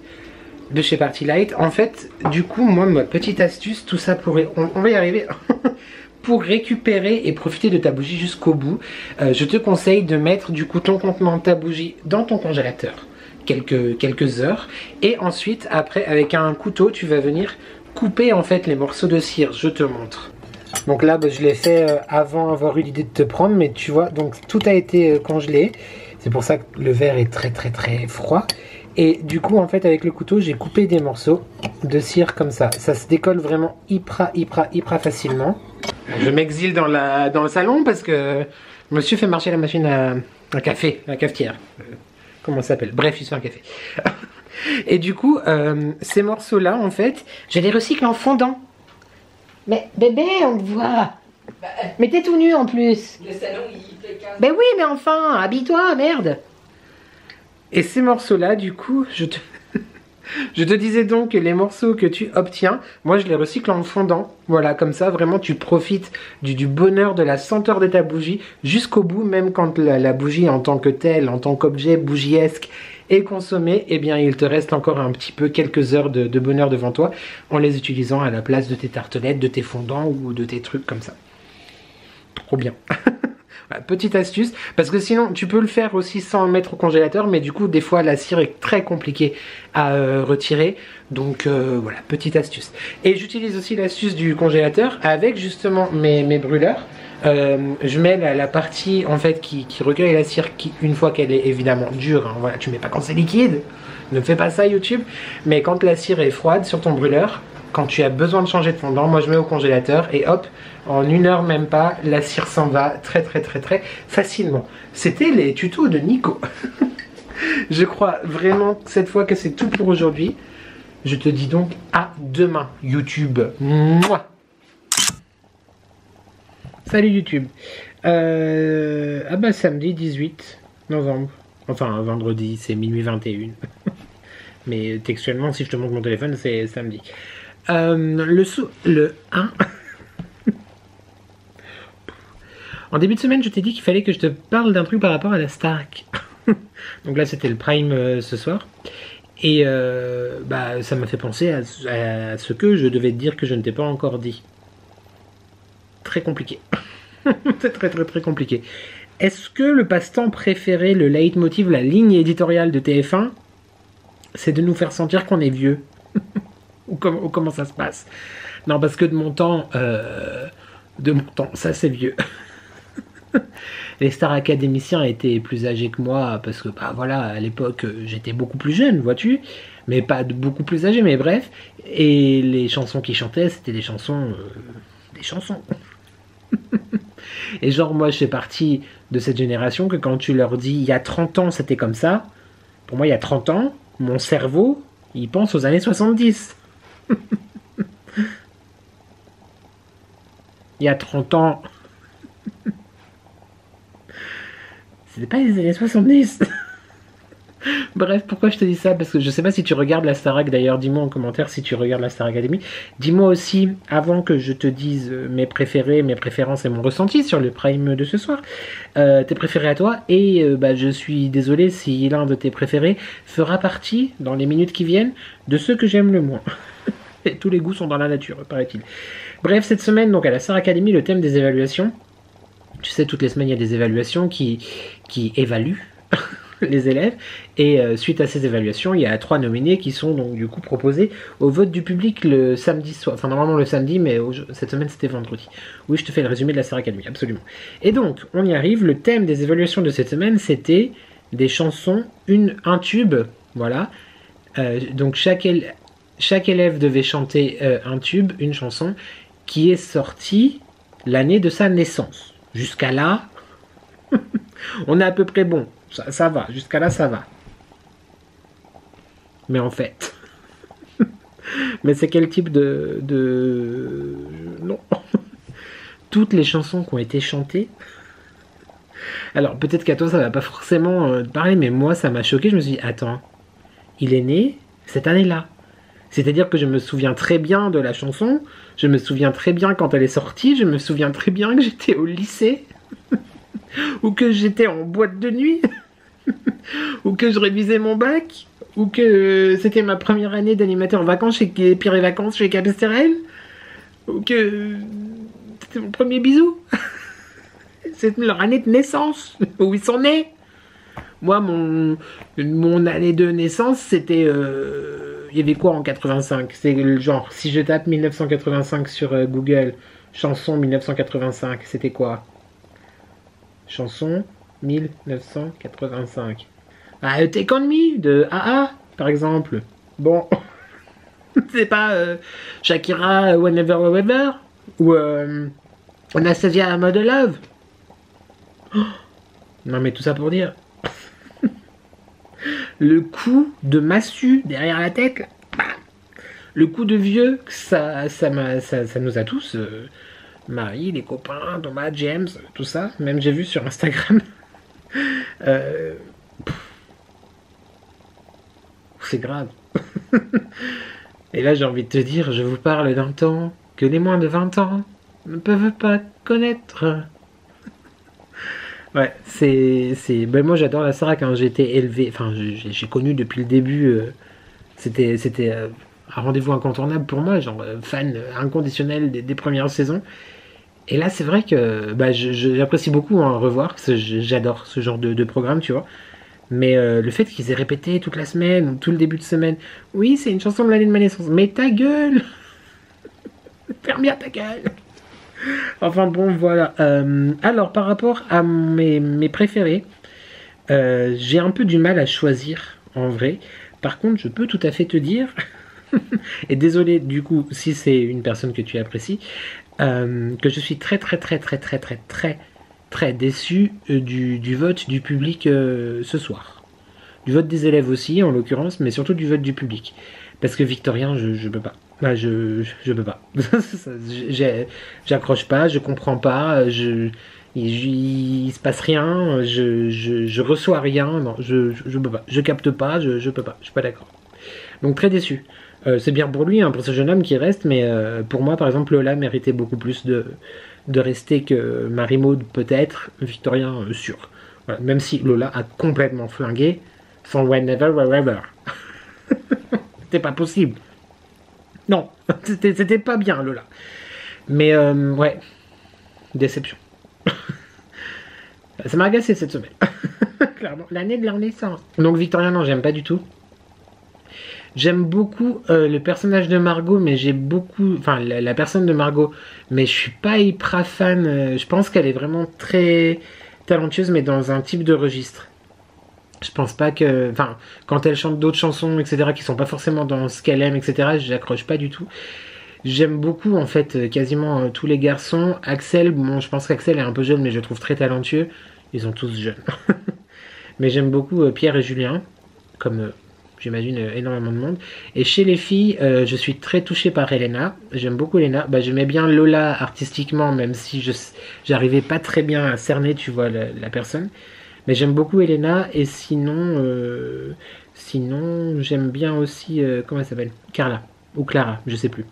de chez Party Light. En fait, du coup, moi, ma petite astuce, tout ça pourrait... On va y arriver. Pour récupérer et profiter de ta bougie jusqu'au bout, je te conseille de mettre du coup ton contenant de ta bougie dans ton congélateur quelques heures, et ensuite après avec un couteau tu vas venir couper en fait les morceaux de cire. Je te montre. Donc là je l'ai fait avant avoir eu l'idée de te prendre, mais tu vois, donc tout a été congelé, c'est pour ça que le verre est très froid. Et du coup, en fait, avec le couteau, j'ai coupé des morceaux de cire comme ça. Ça se décolle vraiment hyper facilement. Je m'exile dans le salon parce que monsieur fait marcher la machine à café, la cafetière. Comment ça s'appelle? Bref, il se fait un café. Et du coup, ces morceaux-là, en fait, je les recycle en fondant. Mais bébé, on te voit. Mais t'es tout nu en plus. Le salon, il fait calme. Ben oui, mais enfin, habille-toi, merde. Et ces morceaux-là, du coup, je te disais donc que les morceaux que tu obtiens, moi je les recycle en fondant. Voilà, comme ça, vraiment, tu profites du bonheur, de la senteur de ta bougie jusqu'au bout, même quand la bougie en tant que telle, en tant qu'objet bougiesque est consommée, eh bien, il te reste encore un petit peu, quelques heures de bonheur devant toi, en les utilisant à la place de tes tartelettes, de tes fondants ou de tes trucs comme ça. Trop bien. Voilà, petite astuce, parce que sinon tu peux le faire aussi sans le mettre au congélateur, mais du coup des fois la cire est très compliquée à retirer, donc voilà, petite astuce. Et j'utilise aussi l'astuce du congélateur avec justement mes brûleurs. Je mets la partie en fait qui recueille la cire une fois qu'elle est évidemment dure, hein, voilà, tu mets pas quand c'est liquide, ne fais pas ça YouTube, mais quand la cire est froide sur ton brûleur, quand tu as besoin de changer de fondant, moi je mets au congélateur et hop, en 1 heure même pas, la cire s'en va très facilement. C'était les tutos de Nico. Je crois vraiment cette fois que c'est tout pour aujourd'hui. Je te dis donc à demain YouTube. Mouah. Salut YouTube. Ah bah samedi 18 novembre. Enfin vendredi, c'est minuit 21. Mais textuellement, si je te montre mon téléphone, c'est samedi. Le 1. En début de semaine, je t'ai dit qu'il fallait que je te parle d'un truc par rapport à la Starac. Donc là, c'était le Prime ce soir. Et bah, ça m'a fait penser à ce que je devais te dire que je ne t'ai pas encore dit. Très compliqué. C'est très compliqué. Est-ce que le passe-temps préféré, le leitmotiv, la ligne éditoriale de TF1, c'est de nous faire sentir qu'on est vieux? ou comment ça se passe? Non, parce que de mon temps, ça c'est vieux. Les stars académiciens étaient plus âgés que moi, parce que, bah voilà, à l'époque, j'étais beaucoup plus jeune, vois-tu? Mais pas beaucoup plus âgé, mais bref. Et les chansons qu'ils chantaient, c'était des chansons... des chansons. Et genre, moi, je fais partie de cette génération que quand tu leur dis, il y a 30 ans, c'était comme ça. Pour moi, il y a 30 ans, mon cerveau, il pense aux années 70. Il y a 30 ans... C'était pas les années 70. Bref, pourquoi je te dis ça? Parce que je sais pas si tu regardes la Starac, d'ailleurs, dis-moi en commentaire si tu regardes la Star Academy. Dis-moi aussi, avant que je te dise mes préférés, mes préférences et mon ressenti sur le prime de ce soir, tes préférés à toi, et je suis désolé si l'un de tes préférés fera partie, dans les minutes qui viennent, de ceux que j'aime le moins. Et tous les goûts sont dans la nature, paraît-il. Bref, cette semaine, donc à la Star Academy, le thème des évaluations. Tu sais, toutes les semaines, il y a des évaluations qui évaluent les élèves, et suite à ces évaluations, il y a 3 nominés qui sont donc du coup proposés au vote du public le samedi soir, enfin normalement le samedi, mais cette semaine c'était vendredi. Oui, je te fais le résumé de la Star Academy, absolument. Et donc, on y arrive, le thème des évaluations de cette semaine, c'était des chansons, un tube, voilà. Donc chaque élève devait chanter un tube, une chanson, qui est sortie l'année de sa naissance. Jusqu'à là, on est à peu près bon. Ça va, jusqu'à là ça va. Mais en fait... mais c'est quel type de... Non. Toutes les chansons qui ont été chantées... Alors peut-être qu'à toi ça va pas forcément parler, mais moi ça m'a choqué. Je me suis dit, attends, il est né cette année-là. C'est-à-dire que je me souviens très bien de la chanson, je me souviens très bien quand elle est sortie, je me souviens très bien que j'étais au lycée, ou que j'étais en boîte de nuit, ou que je révisais mon bac, ou que c'était ma première année d'animateur en vacances chez Pire et Vacances chez Capesterel, ou que c'était mon premier bisou. C'est leur année de naissance, où ils sont nés. Moi, mon année de naissance, c'était... il y avait quoi en 85? C'est le genre, si je tape 1985 sur Google, chanson 1985, c'était quoi? Chanson 1985. Ah, Take On Me de AA, par exemple. Bon, c'est pas Shakira, Whenever, Wherever, ou Anastasia, Mode Love. Oh, non mais tout ça pour dire... Le coup de massue derrière la tête, là. Le coup de vieux, ça nous a tous, Marie, les copains, Thomas, James, tout ça, même j'ai vu sur Instagram. C'est grave. Et là j'ai envie de te dire, je vous parle d'un temps que les moins de 20 ans ne peuvent pas connaître. Ouais, ben moi j'adore la Starac, hein. J'ai été élevé, enfin j'ai connu depuis le début, c'était un rendez-vous incontournable pour moi, genre fan inconditionnel des premières saisons. Et là c'est vrai que j'apprécie beaucoup revoir, parce que j'adore ce genre de programme, tu vois. Mais le fait qu'ils aient répété toute la semaine, ou tout le début de semaine, oui c'est une chanson de l'année de ma naissance, mais ta gueule. Ferme bien ta gueule. Enfin bon, voilà. Alors, par rapport à mes préférés, j'ai un peu du mal à choisir, en vrai. Par contre, je peux tout à fait te dire, et désolé du coup, si c'est une personne que tu apprécies, que je suis très déçu du vote du public ce soir. Du vote des élèves aussi, en l'occurrence, mais surtout du vote du public. Parce que Victorien, je peux pas. Je peux pas. J'accroche pas, je comprends pas, il se passe rien, je reçois rien, non, je peux pas. Je capte pas, je peux pas, je suis pas d'accord. Donc très déçu. C'est bien pour lui, hein, pour ce jeune homme qui reste, mais pour moi, par exemple, Lola méritait beaucoup plus de rester que Marie-Maude, peut-être, Victorien, sûr. Voilà, même si Lola a complètement flingué son Whenever, Wherever. C'était pas possible. Non, c'était pas bien, Lola. Mais, ouais, déception. Ça m'a agacé cette semaine. Clairement, l'année de leur naissance. Donc Victorien, non, j'aime pas du tout. J'aime beaucoup le personnage de Margot, mais j'ai beaucoup... Enfin, la personne de Margot, mais je suis pas hyper fan. Je pense qu'elle est vraiment très talentueuse, mais dans un type de registre. Je pense pas que... Enfin, quand elle chante d'autres chansons, etc., qui sont pas forcément dans ce qu'elle aime, etc., j'accroche pas du tout. J'aime beaucoup, en fait, quasiment tous les garçons. Axel, bon, je pense qu'Axel est un peu jeune, mais je le trouve très talentueux. Ils sont tous jeunes. Mais j'aime beaucoup Pierre et Julien, comme... j'imagine énormément de monde. Et chez les filles, je suis très touchée par Elena. J'aime beaucoup Elena. J'aimais bien Lola artistiquement, même si j'arrivais pas très bien à cerner, tu vois, la personne. Mais j'aime beaucoup Elena, et sinon, sinon j'aime bien aussi, comment elle s'appelle? Carla, ou Clara, je sais plus.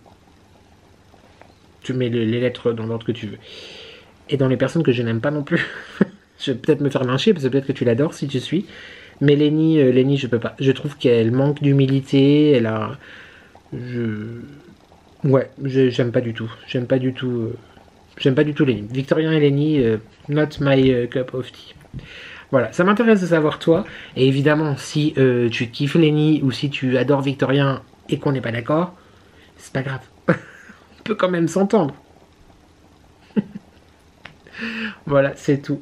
Tu mets les lettres dans l'ordre que tu veux. Et dans les personnes que je n'aime pas non plus, je vais peut-être me faire lyncher, parce que peut-être que tu l'adores si tu suis. Mais Lenny, je peux pas. Je trouve qu'elle manque d'humilité, elle a... Ouais, j'aime pas du tout. J'aime pas du tout Lenny. Victorien et Lenny, not my cup of tea. Voilà, ça m'intéresse de savoir toi. Et évidemment, si tu kiffes Lenny ou si tu adores Victorien et qu'on n'est pas d'accord, c'est pas grave. On peut quand même s'entendre. Voilà, c'est tout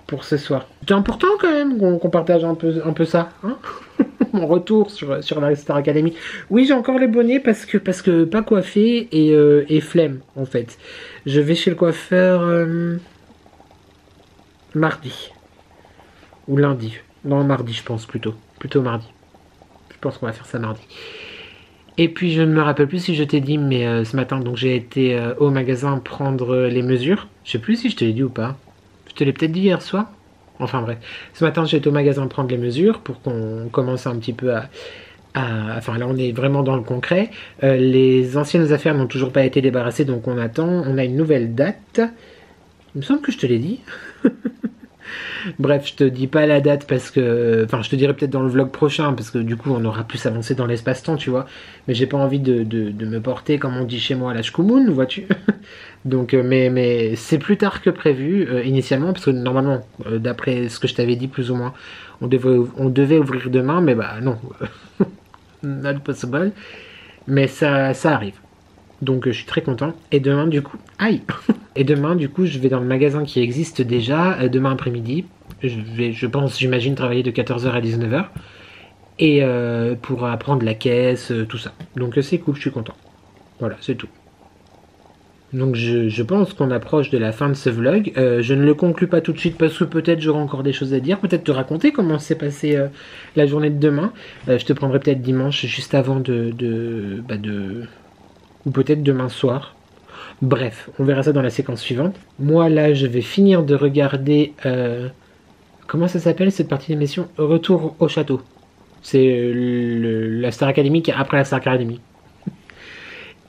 pour ce soir. C'est important quand même qu'on partage un peu ça, hein. Mon retour sur la Star Academy. Oui, j'ai encore les bonnets parce que pas coiffé et flemme en fait. Je vais chez le coiffeur mardi ou lundi. Non, mardi je pense plutôt mardi. Je pense qu'on va faire ça mardi. Et puis je ne me rappelle plus si je t'ai dit, mais ce matin donc j'ai été au magasin prendre les mesures. Je sais plus si je te l'ai dit ou pas. Je te l'ai peut-être dit hier soir. Enfin bref, ce matin j'ai été au magasin prendre les mesures pour qu'on commence un petit peu enfin là on est vraiment dans le concret. Les anciennes affaires n'ont toujours pas été débarrassées, donc on attend. On a une nouvelle date. Il me semble que je te l'ai dit. Bref, je te dis pas la date parce que... Enfin, je te dirai peut-être dans le vlog prochain parce que du coup, on aura plus avancé dans l'espace-temps, tu vois. Mais j'ai pas envie de me porter, comme on dit chez moi, à la shkumoun, vois-tu. Donc, mais c'est plus tard que prévu, initialement, parce que normalement, d'après ce que je t'avais dit, plus ou moins, on devait ouvrir demain, mais bah non. Not possible. Mais ça arrive. Donc je suis très content. Et demain du coup... Aïe. Et demain du coup je vais dans le magasin qui existe déjà. Demain après-midi. Je pense, j'imagine, travailler de 14h à 19h. Et pour apprendre la caisse, tout ça. Donc c'est cool, je suis content. Voilà, c'est tout. Donc je pense qu'on approche de la fin de ce vlog. Je ne le conclus pas tout de suite parce que peut-être j'aurai encore des choses à dire. Peut-être te raconter comment s'est passée la journée de demain. Je te prendrai peut-être dimanche juste avant ou peut-être demain soir. Bref, on verra ça dans la séquence suivante. Moi là, je vais finir de regarder... comment ça s'appelle cette partie d'émission? Retour au château. C'est la Star Academy qui est après la Star Academy.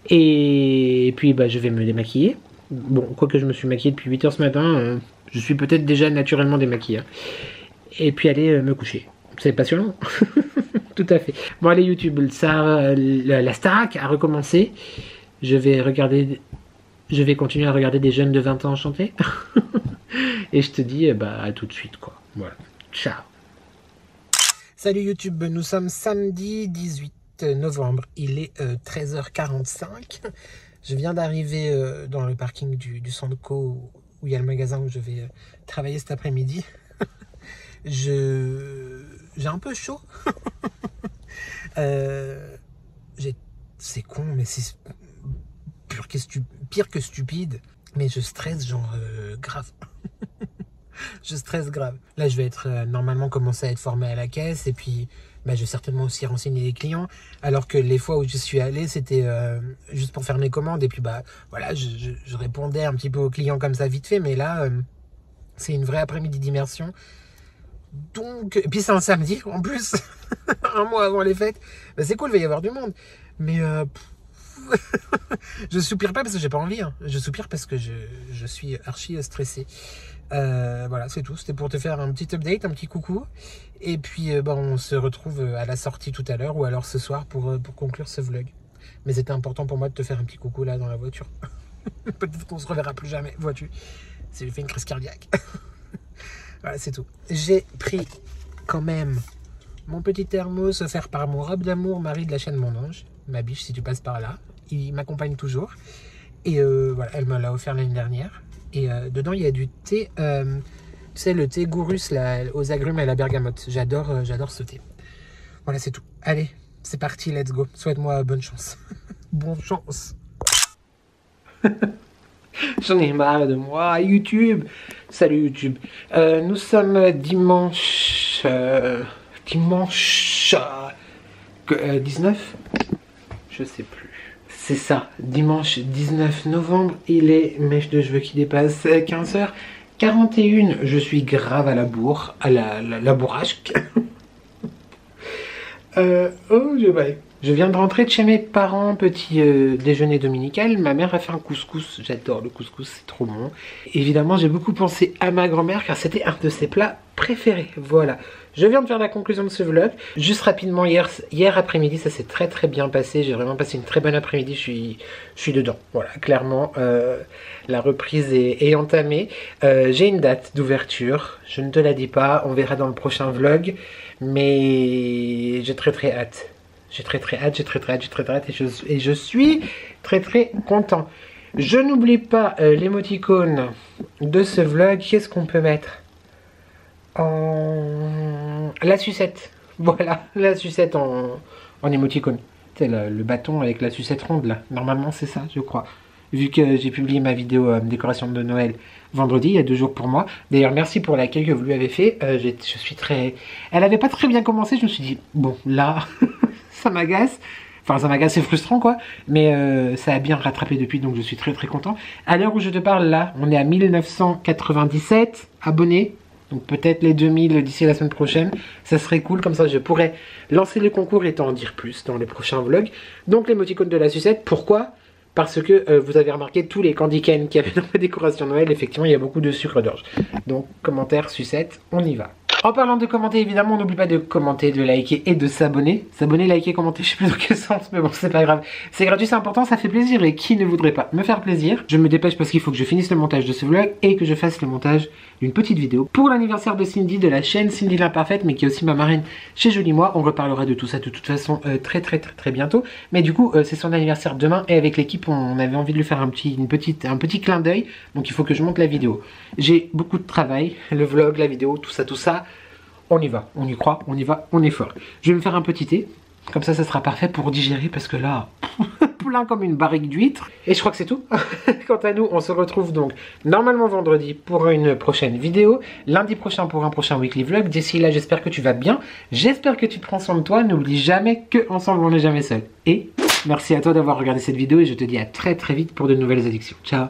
Et puis bah, je vais me démaquiller. Bon, quoique je me suis maquillé depuis 8h ce matin, je suis peut-être déjà naturellement démaquillé. Et puis aller me coucher. C'est passionnant. Tout à fait. Bon allez YouTube, la Starac a recommencé. Je vais continuer à regarder des jeunes de 20 ans chanter. Et je te dis bah à tout de suite quoi. Voilà. Ciao. Salut YouTube, nous sommes samedi 18 novembre. Il est 13h45. Je viens d'arriver dans le parking du Sandco où il y a le magasin où je vais travailler cet après-midi. J'ai un peu chaud. C'est con, mais c'est pire que stupide. Mais je stresse genre grave. Je stresse grave. Là, je vais être normalement commencer à être formé à la caisse et puis bah, je vais certainement aussi renseigner les clients. Alors que les fois où je suis allé, c'était juste pour faire mes commandes et puis bah voilà, je répondais un petit peu aux clients comme ça vite fait. Mais là, c'est une vraie après-midi d'immersion. Donc, et puis c'est un samedi en plus, un mois avant les fêtes. Bah, c'est cool, il va y avoir du monde. Mais je soupire pas parce que j'ai pas envie. Hein. Je soupire parce que je suis archi stressé. Voilà, c'est tout. C'était pour te faire un petit update, un petit coucou. Et puis, bah, on se retrouve à la sortie tout à l'heure ou alors ce soir pour conclure ce vlog. Mais c'était important pour moi de te faire un petit coucou là dans la voiture. Peut-être qu'on se reverra plus jamais, vois-tu. Si j'ai fait une crise cardiaque. Voilà, c'est tout. J'ai pris quand même mon petit thermos offert par mon robe d'amour, Marie de la chaîne Mon Ange. Ma biche, si tu passes par là. Il m'accompagne toujours. Et voilà, elle me l'a offert l'année dernière. Et dedans, il y a du thé, tu sais, le thé Gourus là, aux agrumes et à la bergamote. J'adore ce thé. Voilà, c'est tout. Allez, c'est parti, let's go. Souhaite-moi bonne chance. Bonne chance. J'en ai marre de moi. YouTube. Salut YouTube. Nous sommes dimanche... 19 ? Je sais plus. C'est ça, dimanche 19 novembre, il est mèche de cheveux qui dépasse 15h45. 41, je suis grave à la bourre, à la bourrasque. Oh, je viens de rentrer de chez mes parents, petit déjeuner dominical. Ma mère a fait un couscous, j'adore le couscous, c'est trop bon. Évidemment, j'ai beaucoup pensé à ma grand-mère car c'était un de ses plats préférés. Voilà, je viens de faire la conclusion de ce vlog. Juste rapidement, hier après-midi, ça s'est très bien passé. J'ai vraiment passé une très bonne après-midi, je suis dedans. Voilà, clairement, la reprise est entamée. J'ai une date d'ouverture, je ne te la dis pas, on verra dans le prochain vlog. Mais j'ai très hâte. J'ai très hâte et je suis très content. Je n'oublie pas l'émoticône de ce vlog. Qu'est-ce qu'on peut mettre la sucette. Voilà, la sucette en émoticône. C'est le bâton avec la sucette ronde là. Normalement c'est ça, je crois. Vu que j'ai publié ma vidéo décoration de Noël vendredi, il y a 2 jours pour moi. D'ailleurs, merci pour l'accueil que vous lui avez fait. Je suis très... Elle avait pas très bien commencé, je me suis dit, bon, là, ça m'agace. Enfin, ça m'agace, c'est frustrant, quoi. Mais ça a bien rattrapé depuis, donc je suis très content. À l'heure où je te parle, là, on est à 1997 abonnés. Donc peut-être les 2000 d'ici la semaine prochaine. Ça serait cool, comme ça je pourrais lancer le concours et t'en dire plus dans les prochains vlogs. Donc l'émoticône de la sucette, pourquoi ? Parce que vous avez remarqué tous les candy cane qu'il y avait dans la décoration Noël, effectivement il y a beaucoup de sucre d'orge. Donc commentaire, sucette, on y va. En parlant de commenter, évidemment, on n'oublie pas de commenter, de liker et de s'abonner. S'abonner, liker, commenter, je sais plus dans quel sens, mais bon, c'est pas grave. C'est gratuit, c'est important, ça fait plaisir et qui ne voudrait pas me faire plaisir. Je me dépêche parce qu'il faut que je finisse le montage de ce vlog et que je fasse le montage d'une petite vidéo pour l'anniversaire de Cindy de la chaîne Cindy l'Imparfaite, mais qui est aussi ma marraine chez Joli Moi. On reparlera de tout ça de toute façon très bientôt. Mais du coup, c'est son anniversaire demain et avec l'équipe, on avait envie de lui faire un petit clin d'œil. Donc il faut que je monte la vidéo. J'ai beaucoup de travail, le vlog, la vidéo, tout ça. On y va, on y croit, on y va, on est fort. Je vais me faire un petit thé, comme ça sera parfait pour digérer parce que là, plein comme une barrique d'huîtres. Et je crois que c'est tout. Quant à nous, on se retrouve donc normalement vendredi pour une prochaine vidéo, lundi prochain pour un prochain weekly vlog. D'ici là, j'espère que tu vas bien, j'espère que tu prends soin de toi. N'oublie jamais que ensemble on n'est jamais seul. Et merci à toi d'avoir regardé cette vidéo et je te dis à très vite pour de nouvelles addictions. Ciao.